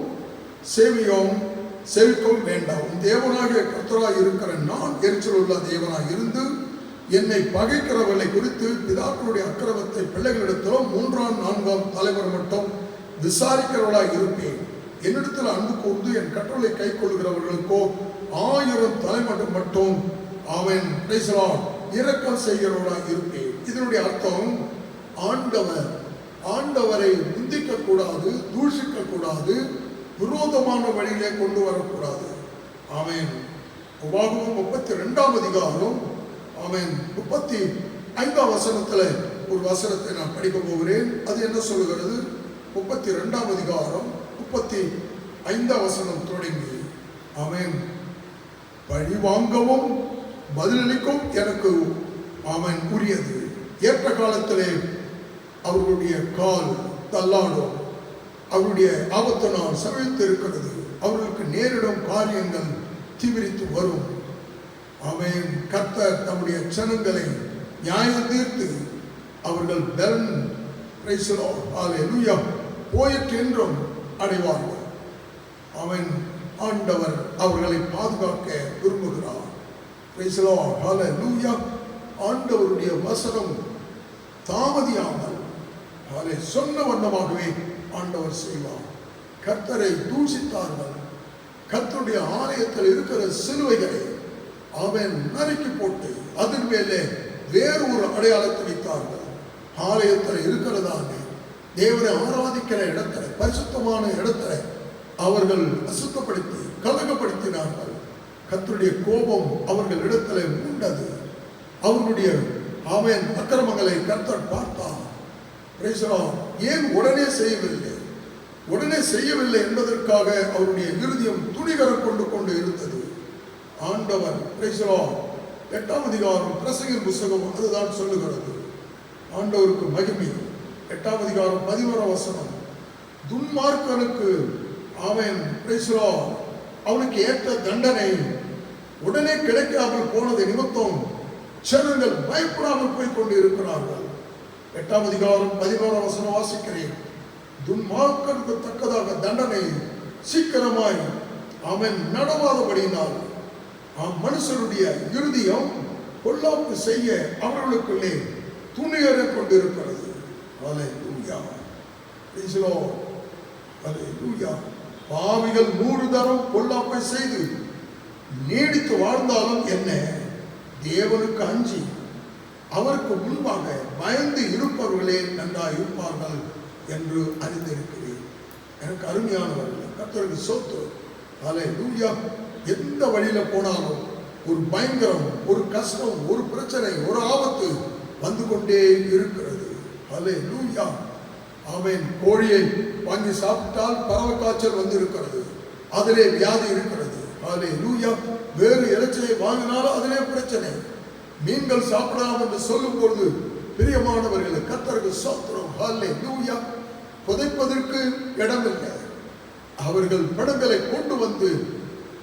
சேவிக்கவும் வேண்டாம். தேவனாகிய கர்த்தராய் இருக்கிற நான் எரிச்சல் உள்ள தேவனாய் இருந்து என்னை பகைக்கிறவர்களை குறித்து பிதாக்களுடைய அக்கிரமத்தை பிள்ளைகளிடத்திலும் 3ஆம் 4ஆம் தலைவர் மட்டும் விசாரிக்கிறவர்களாய் இருப்பேன். என்னிடத்தில் அன்பு கூர்ந்து என் கட்டளை கை கொள்கிறவர்களுக்கோ 1000 தலைமட்டம் மட்டும் அவன் இரக்கம் செய்கிறவர்களாய் இருப்பேன். இதனுடைய அர்த்தம் ஆண்டவரை நிந்திக்க கூடாது, தூஷிக்க கூடாது, விரோதமான வழியிலே கொண்டு வரக்கூடாது. அவன் உபாகமம் 32ஆம் அதிகாரம் அவன் 35ஆம் வசனத்தில் ஒரு வசனத்தை நான் படிக்க போகிறேன். அது என்ன சொல்லுகிறது? 32ஆம் அதிகாரம் 35ஆம் வசனம் தொடங்கி, அவன் பழி வாங்கவும் பதிலளிக்கும் எனக்கு அவன் உரியது. ஏற்ற காலத்திலே அவர்களுடைய கால் தள்ளாடும், அவருடைய ஆபத்து நாள் சமைத்து இருக்கிறது, அவர்களுக்கு நேரிடும் காரியங்கள் தீவிரித்து வரும். அவன் கர்த்தர் தம்முடைய ஜனங்களை நியாயம் தீர்த்து அவர்கள் பலன் போயிற்று என்றும் அடைவார்கள். அவன் ஆண்டவர் அவர்களை பாதுகாக்க விரும்புகிறார். ஆண்டவருடைய வசனம் தாமதியாமல் சொன்ன வண்ணமாகவே ஆண்டவர் செய்வார். கர்த்தரை தூஷித்தார்கள். கர்த்தருடைய ஆலயத்தில் இருக்கிற சிலுவைகளை அவன் நறுக்கி போட்டு அதன் மேலே வேறு ஒரு அடையாளத்தை வைத்தார்கள். ஆலயத்தில் இருக்கிறதான தேவனை ஆராதிக்கிற இடத்துல, பரிசுத்தமான இடத்துல அவர்கள் அசுத்தப்படுத்தி கலகப்படுத்தினார்கள். கர்த்தருடைய கோபம் அவர்கள் இடத்துல உண்டது. அவர்களுடைய அவன் அக்கிரமங்களை கர்த்தர் பார்த்தார். ஏன் உடனே செய்யவில்லை என்பதற்காக அவருடைய இருதயம் துணிகரம் கொண்டு இருந்தது. ஆண்டவர் 8ஆம் அதிகாரம் பிரசங்கின் புஸ்தகம் அதுதான் சொல்லுகிறது. ஆண்டவருக்கு மகிமை. 8ஆம் அதிகாரம் 11ஆம் வசனம், துன்மார்க்கனுக்கு அவன் அவனுக்கு ஏற்ற தண்டனை உடனே கிடைக்காமல் போனது நிமித்தம் ஜனங்கள் பயப்படாமல் போய் கொண்டு இருக்கிறார்கள். 8ஆம் அதிகாரம் 11ஆம் வசனம் வாசிக்கிறேன். துன்மார்க்கனுக்கு தக்கதாக தண்டனை சீக்கிரமாய் அவன் நடவாதபடியினால் மனுஷனுடைய இருதயம் பொல்லாப்பு செய்ய அவர்களுக்குள்ளே துணியற கொண்டிருக்கிறது. பாவிகள் 100 தரம் பொல்லாப்பை செய்து நீடித்து வாழ்ந்தாலும் என்ன, தேவனுக்கு அஞ்சி அவருக்கு முன்பாக பயந்து இருப்பவர்களே நன்றாக இருப்பார்கள் என்று அறிந்திருக்கிறேன். எனக்கு அருமையானவர்கள், கர்த்தருக்கு ஸ்தோத்திரம். அல்லேலூயா. எந்த வழியில போனாலும் ஒரு பயங்கரம், ஒரு கஷ்டம், ஒரு பிரச்சனை, ஒரு ஆபத்து வந்து கொண்டே இருக்கிறது. அல்லேலூயா. அவன் கோழியை வாங்கி சாப்பிட்டால் பறவை காய்ச்சல் வந்து இருக்கிறது, அதிலே வியாதி இருக்கிறது. அல்லேலூயா. வேறு இறைச்சியை வாங்கினாலும் அதிலே பிரச்சனை. மீன்கள் சாப்பிடலாம் என்று சொல்லும் பொழுது பிரியமானவர்களை கர்த்தருக்கு ஸ்தோத்திரம். அல்லேலூயா. புதைப்பதற்கு இடமில்லை. அவர்கள் படங்களை கொண்டு வந்து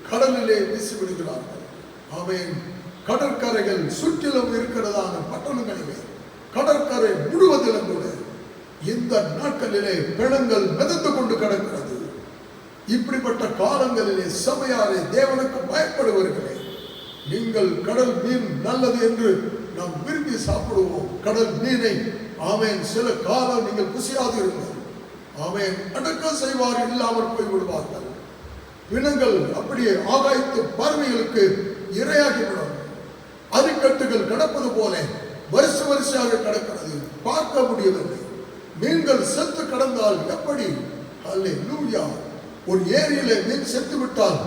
கடலிலே வீசிவிடுகிறார்கள். அவன் கடற்கரைகள் சுற்றிலும் இருக்கிறதான பட்டணங்களிலே, கடற்கரை முழுவதிலும் கூட இந்த நாட்களிலே பிணங்கள் மிதந்து கொண்டு கிடக்கிறது. இப்படிப்பட்ட காலங்களிலே சபையாரே, தேவனுக்கு பயப்படுவர்களே, நீங்கள் கடல் மீன் நல்லது என்று நாம் விரும்பி சாப்பிடுவோம். கடல் மீனை ஆமென் சில காலம் நீங்கள் புசியாதிருங்கள். ஆமென். அடக்கம் செய்வார் இல்லாமல் போய்விடுவார்கள். பிணங்கள் அப்படியே ஆகாயத்து பறவைகளுக்கு இரையாகிவிடும். அரிக்கட்டுகள் கிடப்பது போல வரிசையாக கிடக்கிறது, பார்க்க முடியவில்லை. மீன்கள் செத்து கிடந்தால் எப்படி? அல்லேலூயா. ஒரு ஏரியில மீன் செத்து விட்டால்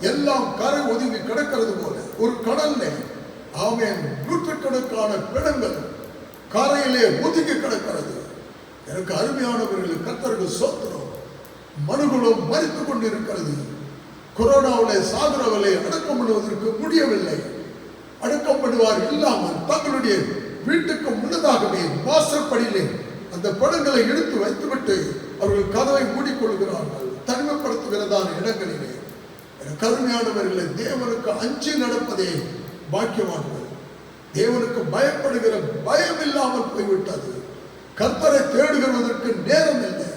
எல்லாம் கரை ஒதுங்கி கிடக்கிறது போல ஒரு கடல்ல ஆமென் நூற்றுக்கணக்கான பிணங்கள் கரையிலே ஒதுங்கி கிடக்கிறது. எனக்கு அருமையானவர்கள், கர்த்தருக்கு ஸ்தோத்திரம். மனுகுலம் மரித்துக் கொண்டிருக்கிறது. கொரோனாவிலே சாகுறவர்களை அடக்கம் பண்ணுவதற்கு முடியவில்லை. அடக்கம் பண்ணுவார் இல்லாமல் தங்களுடைய வீட்டுக்கு முன்னதாகவே வாசற்படியிலே அந்த படங்களை எடுத்து வைத்துவிட்டு அவர்கள் கதவை மூடிக்கொள்கிறார்கள். தனிமைப்படுத்துகிறதான இடங்களிலே கருமையானவர்களை, தேவனுக்கு அஞ்சி நடப்பதே பாக்கியவான்கள். தேவனுக்கு பயப்படுகிற பயம் இல்லாமல் போய்விட்டது. கர்த்தரை தேடுகிறதற்கு நேரம் இல்லை.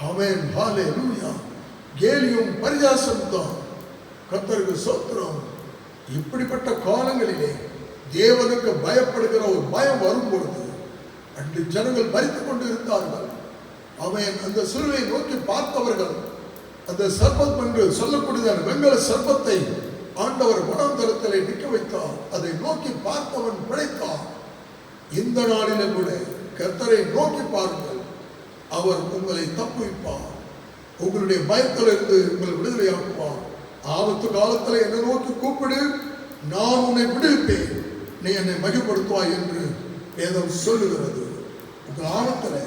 ஆமென். ஹல்லேலூயா. கேலியும் பரியாசம் தான். கர்த்தருக்கு ஸ்தோத்திரம். இப்படிப்பட்ட காலங்களிலே தேவனுக்கு பயப்படுகிற ஒரு பயம் வரும் பொழுது அன்று ஜனங்கள் மரித்துக் கொண்டு இருந்தார்கள். அவன் அந்த சிலுவை நோக்கி பார்த்தவர்கள் அந்த சர்ப்பம் என்று சொல்லக்கூடிய வெண்கல சர்ப்பத்தை ஆண்டவர் வனாந்தரத்திலே நிற்க வைத்தார். அதை நோக்கி பார்த்தவன் பிழைத்தான். இந்த நாளிலும் கூட கர்த்தரை நோக்கி பாருங்கள், அவர் உங்களை தப்புவிப்பார். உங்களுடைய பயத்திலிருந்து உங்களை விடுதலையாக்குவார். ஆபத்து காலத்தில் என்னை நோக்கி கூப்பிடு, நான் உன்னை விடுவிப்பேன், நீ என்னை மகிழ்ப்படுத்துவாய் என்று வேதம் சொல்லுகிறது. உங்கள் ஆபத்தில்,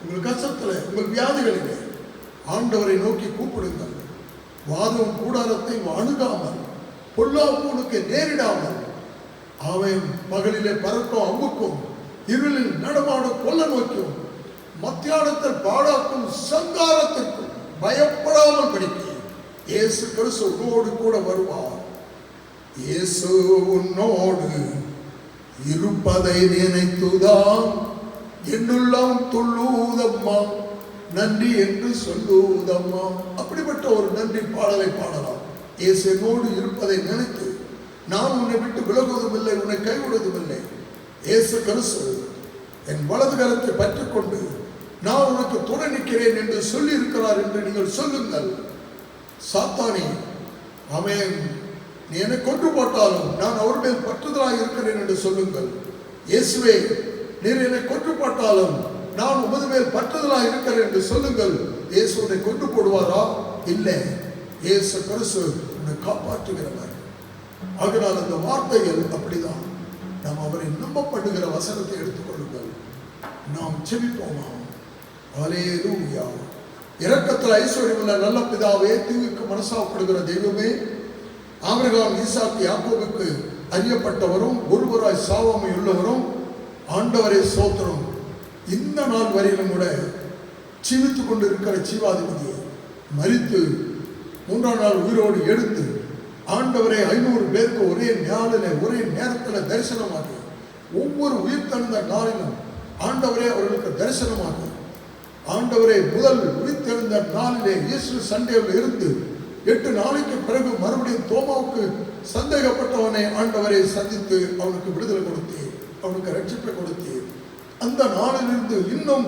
உங்கள் கஷ்டத்தில், உங்கள் வியாதிகளிலே ஆண்டவரை நோக்கி கூப்பிடுங்கள். வாதம் கூடாரத்தை அணுகாமல், பொல்லாப்புனுக்கு நேரிடாமல், அவன் பகலிலே பறக்கும் அம்புக்கும் இருளில் நடமாடும் கொல்ல நோக்கும் மத்தியானத்தில் பாழாக்கும் சங்காரத்திற்கும் பயப்படாமல் படிக்க இயேசு கிறிஸ்து உன்னோடு கூட வருவார். இயேசு உன்னோடு இருப்பதை நினைத்துதான் என்னுள்ளம் துள்ளுதம்மா, நன்றி என்று சொல்லுவதம்மா. அப்படிப்பட்ட ஒரு நன்றி பாடலை பாடலாம். இயேசு என்னோடு இருப்பதை நினைத்து, நான் உன்னை விட்டு விலகுவதும் இல்லை, உன்னை கைவிடுவதும் இல்லை. இயேசு கிறிஸ்து என் வலது கரத்தை பற்றிக் கொண்டு நான் உனக்கு துணை நிற்கிறேன் என்று சொல்லி இருக்கிறார் என்று நீங்கள் சொல்லுங்கள். சாத்தானே, அவன் நீ என்னை கொன்று போட்டாலும் நான் அவர் மேல் பற்றுதலாக இருக்கிறேன் என்று சொல்லுங்கள். இயேசுவே, நீர் என்னை கொன்று போட்டாலும் நான் உமது மேல் பற்றுதலாக இருக்கிறேன் என்று சொல்லுங்கள். இயேசு உன்னை கொன்று போடுவாரா? இல்லை. இயேசு கிறிஸ்து உன்னை காப்பாற்றுகிறவர். ஆகினால் அந்த வார்த்தைகள் அப்படிதான். நாம் அவரை நம்பப்படுகிற வசனத்தை எடுத்துக்கொள்ளுங்கள். நாம் செபிப்போமா? ஹல்லேலூயா. இரக்கத்தில் ஐஸ்வர்யமுள்ள நல்ல பிதாவே, தீங்குக்கு மனசாப்படுகிற தெய்வமே, ஆபிரகாம், ஈசாக்கு, யாக்கோபுக்கு அறியப்பட்டவரும் ஒருவராய் சாவாமை உள்ளவரும் ஆண்டவரே ஸ்தோத்திரம். இந்த நாள் வரையிலும் கூட ஜீவித்துக் கொண்டிருக்கிற ஜீவாதிபதியை மரித்து 3ஆம் நாள் உயிரோடு எழுந்து ஆண்டவரே 500 பேருக்கு ஒரே நாளில் ஒரே நேரத்தில் தரிசனமாகி, ஒவ்வொரு உயிர் தந்த நாளிலும் ஆண்டவரே அவர்களுக்கு தரிசனமாகி, ஆண்டவரே முதல் உயிர்த்தெழுந்த நாளிலே ஈஸ்டர் சண்டேவில் இருந்து 8 நாளைக்கு பிறகு மறுபடியும் தோமாவுக்கு சந்தேகப்பட்டவனை ஆண்டவரை சந்தித்து அவனுக்கு விடுதலை கொடுத்தீர், அவனுக்கு ரட்சிப்பை கொடுத்தீர். அந்த நாளிலிருந்து இன்னும்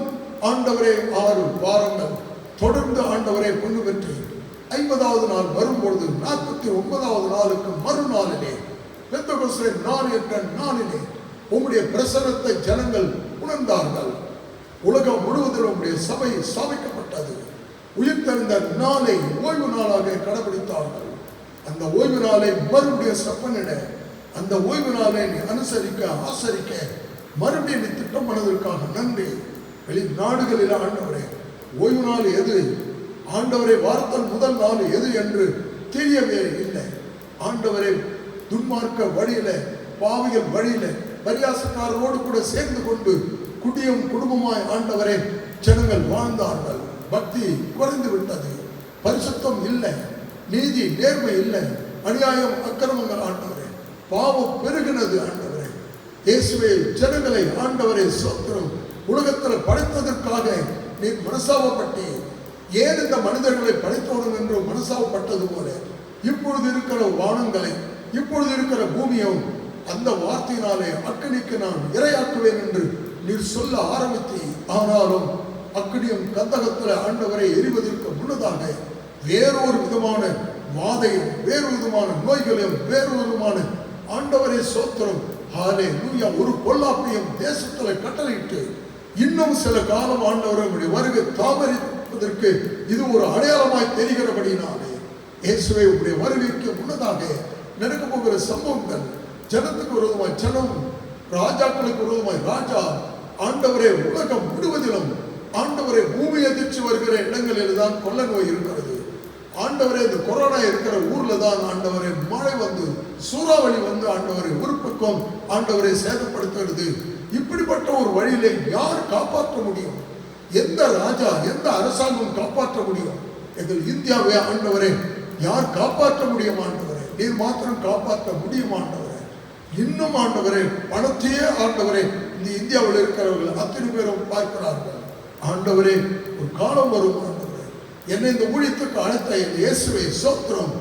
ஆண்டவரே 6 வாரங்கள் தொடர்ந்து ஆண்டவரை பங்கு பெற்று 50வது நாள் வரும்பொழுது 49வது நாளுக்கு மறுநாளிலே பெந்தெகோஸ்தே நாள் என்ற நாளிலே உம்முடைய பிரசன்னத்தை ஜனங்கள் உணர்ந்தார்கள். உலகம் முழுவதிலும் உம்முடைய சபை ஸ்தாபிக்கப்பட்டது. உயிர்த்தெழுந்த நாளை ஓய்வு நாளாக கடைபிடித்தார்கள். அந்த ஓய்வு நாளை மறுபடியும் செப்பனிட, அந்த ஓய்வு நாளை அனுசரிக்க ஆசரிக்க மறுபடியும் திட்டம் பண்ணதற்காக நன்றி. வெளிநாடுகளில் ஆண்டவரே ஓய்வு நாள் எது, ஆண்டவரை வார்த்தல் முதல் நாள் எது என்று தெரியவே இல்லை. ஆண்டவரை துன்மார்க்க வழியில, பாவிகள் வழியில, பரியாசக்காரரோடு கூட சேர்ந்து கொண்டு குடியும் குடும்பமாய் ஆண்டவரை ஜனங்கள் வாழ்ந்தார்கள். பக்தி குறைந்து விட்டது, பரிசுத்தம் இல்லை, நீதி நேர்மை இல்லை, அநியாயம் அக்கிரமங்கள் ஆண்டவரே, பாவம் பெருகினது ஆண்டவரே. இயேசுவே, ஜனங்களை ஆண்டவரே ஸ்தோத்திரம், உலகத்தில் படைத்ததற்காக நீர் மனசாபப்பட்டீர். ஏன் இந்த மனிதர்களை படைத்தோடும் என்று மனசாப்பட்டது போல இப்பொழுது இருக்கிற வானங்களை இப்பொழுது இருக்கிற பூமியும் அந்த வார்த்தையினாலே அக்கினிக்கு நான் இரையாக்குவேன் என்று நீர் சொல்ல ஆரம்பித்து, ஆனாலும் அக்கினியும் கந்தகத்தில் ஆண்டவரை எரிவதற்கு முன்னதாக வேறொரு விதமான வாதையும் வேறு விதமான நோய்களையும் வேறு விதமான ஆண்டவரை சோத்திரம் ஹல்லேலூயா ஒரு பொல்லாப்பையும் தேசத்துல கட்டளையிட்டு இன்னும் சில காலம் ஆண்டவருடைய வருகை தாமதிப்பதற்கு இது ஒரு அடையாளமாய் தெரிகிறபடினாலே இயேசுவை உடைய வருகைக்கு முன்னதாக நடக்க போகிற சம்பவங்கள் ஜனத்துக்கு விரோதமாய் ஜனம், ராஜாக்களுக்கு விரோதமாய் ராஜா, ஆண்டவரே உலகம் முழுவதிலும் ஆண்டவரே பூமி எதிர்த்து வருகிற இடங்களில் தான் கொள்ள நோய் இருக்கிறது. ஆண்டவரே இந்த கொரோனா இருக்கிற ஊர்ல தான் ஆண்டவரே மழை வந்து சூறாவளி வந்து ஆண்டவரை ஒரு பக்கம் ஆண்டவரை சேதப்படுத்துகிறது. இப்படிப்பட்ட ஒரு வழியிலே யார் காப்பாற்ற முடியும்? எந்த ராஜா எந்த அரசாங்கம் காப்பாற்ற முடியும்? எங்கள் இந்தியாவை ஆண்டவரே யார் காப்பாற்ற முடியும்? ஆண்டவரே நீர் மாத்திரம் காப்பாற்ற முடியும். ஆண்டவரே இன்னும் ஆண்டவரே பணத்தையே ஆண்டவரே இந்த இந்தியாவில் இருக்கிறவர்கள் அத்தனை பேரும் பார்க்கிறார்கள். ஆண்டவரே ஒரு காலம் வரும் ஆண்டவரே, என்னை இந்த ஊழியத்துக்கு அழைத்த என் இயேசுவை சோத்திரம்,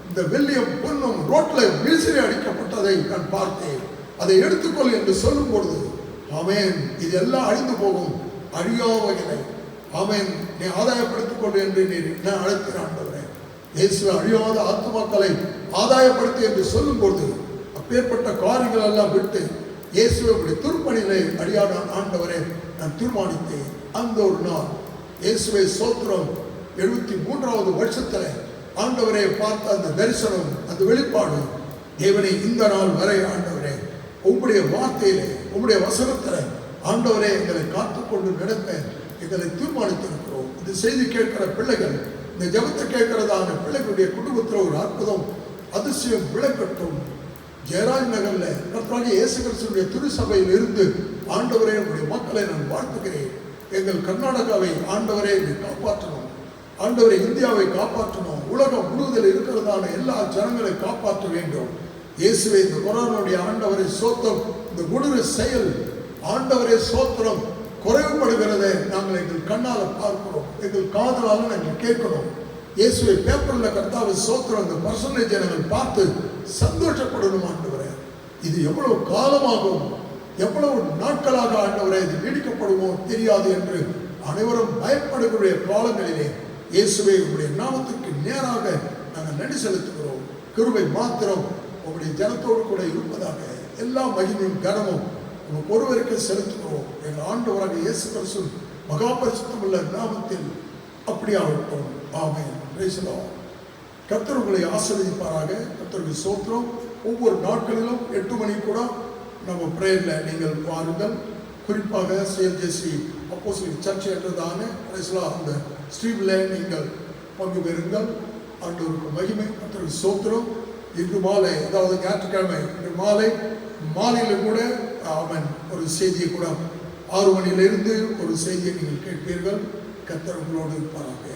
இந்த வெள்ளியும் பொன்னும் ரோட்ல வீசிரி அடிக்கப்பட்டதை நான் பார்த்தேன், அதை எடுத்துக்கொள் என்று சொல்லும் பொழுது ஆமென், இதெல்லாம் அழிந்து போகும், அழியாவகினை ஆமென் நீ ஆதாயப்படுத்திக் கொண்டு என்று நீர் நான் அழைத்தேன். ஆண்டவரே இயேசுவை அழியாத ஆத்துமாக்களை ஆதாயப்படுத்தி என்று சொல்லும் பொழுது அப்பேற்பட்ட காரியங்கள் எல்லாம் விட்டு இயேசுவை திருப்பணியிலே அடியான ஆண்டவரே நான் தீர்மானித்தேன். அந்த ஒரு நாள் இயேசுவை சோத்திரம் 73வது வருஷத்துல ஆண்டவரை பார்த்த அந்த தரிசனம், அந்த வெளிப்பாடு, தேவனை இந்த நாள் வரை ஆண்டவரே உங்களுடைய வார்த்தையிலே உங்களுடைய வசனத்துல ஆண்டவரே எங்களை காத்துக்கொண்டு நடத்த எங்களை தீர்மானித்திருக்கிறோம். இந்த செய்தி கேட்கிற பிள்ளைகள், இந்த ஜெபத்தை கேட்கிறதான பிள்ளைகளுடைய குடும்பத்தில் ஒரு அற்புதம் அதிசயம் விளக்கட்டும். ஜெயராஜ் நகர்ல கர்த்தராகிய இயேசு கிறிஸ்துவின் திருச்சபையில் இருந்து ஆண்டவரே உங்களுடைய மக்களை நான் வாழ்த்துகிறேன். எங்கள் கர்நாடகாவை ஆண்டவரே காப்பாற்றணும், ஆண்டவரை இந்தியாவை காப்பாற்றணும், உலகம் முழுவதில் இருக்கிறதான எல்லா ஜனங்களை காப்பாற்ற வேண்டும். இயேசுவை இந்த கொரோனாவுடைய ஆண்டவரை சோத்திரம், இந்த குளிர செயல் ஆண்டவரை சோத்திரம் குறைவுபடுகிறதை நாங்கள் எங்கள் கண்ணால பார்க்கிறோம், எங்கள் காதலால நாங்கள் கேட்கிறோம். இயேசுவை பேப்பர்ல கர்த்தாவை சோத்திரம் இந்த பர்சன்டேஜை நாங்கள் பார்த்து சந்தோஷப்படணும். ஆண்டவரே இது எவ்வளவு காலமாகும், எவ்வளவு நாட்களாக ஆண்டவரே இது நீடிக்கப்படுமோ தெரியாது என்று அனைவரும் பயப்படுகிற காலங்களிலே இயேசுவை உங்களுடைய நாமத்துக்கு நேராக நாங்கள் நன்றி செலுத்துகிறோம். கிருபை மாத்திரம் உங்களுடைய ஜனத்தோடு கூட இருப்பதாக எல்லா மகிமையும் கனமும் உங்கள் ஒருவருக்கு செலுத்துகிறோம். எங்கள் ஆண்டவராக இயேசு கிறிஸ்து மகா பரிசுத்தமுள்ள நாமத்தில் அப்படியாகட்டும். ஆமென். Praise the Lord. கர்த்தர் உங்களை ஆசீர்வதிப்பாராக. கர்த்தருக்கு ஸ்தோத்திரம். ஒவ்வொரு நாட்களிலும் 8 மணி கூட நம்ம பிரேயர்ல நீங்கள் வாருங்கள். குறிப்பாக சிஎல்ஜேசி அப்போஸ்தலர் சர்ச் என்றதான அந்த ஸ்ட்ரீம்ல நீங்கள் பங்கு பெறுங்கள். ஆண்டவருக்கு மகிமை. கர்த்தருக்கு ஸ்தோத்திரம். இன்று மாலை, அதாவது ஞாயிற்றுக்கிழமை இன்று மாலையில் கூட அவன் ஒரு செய்தியை கூட 6 மணியிலிருந்து ஒரு செய்தியை நீங்கள் கேட்பீர்கள். கர்த்தர் உங்களோடு இருப்பாராக.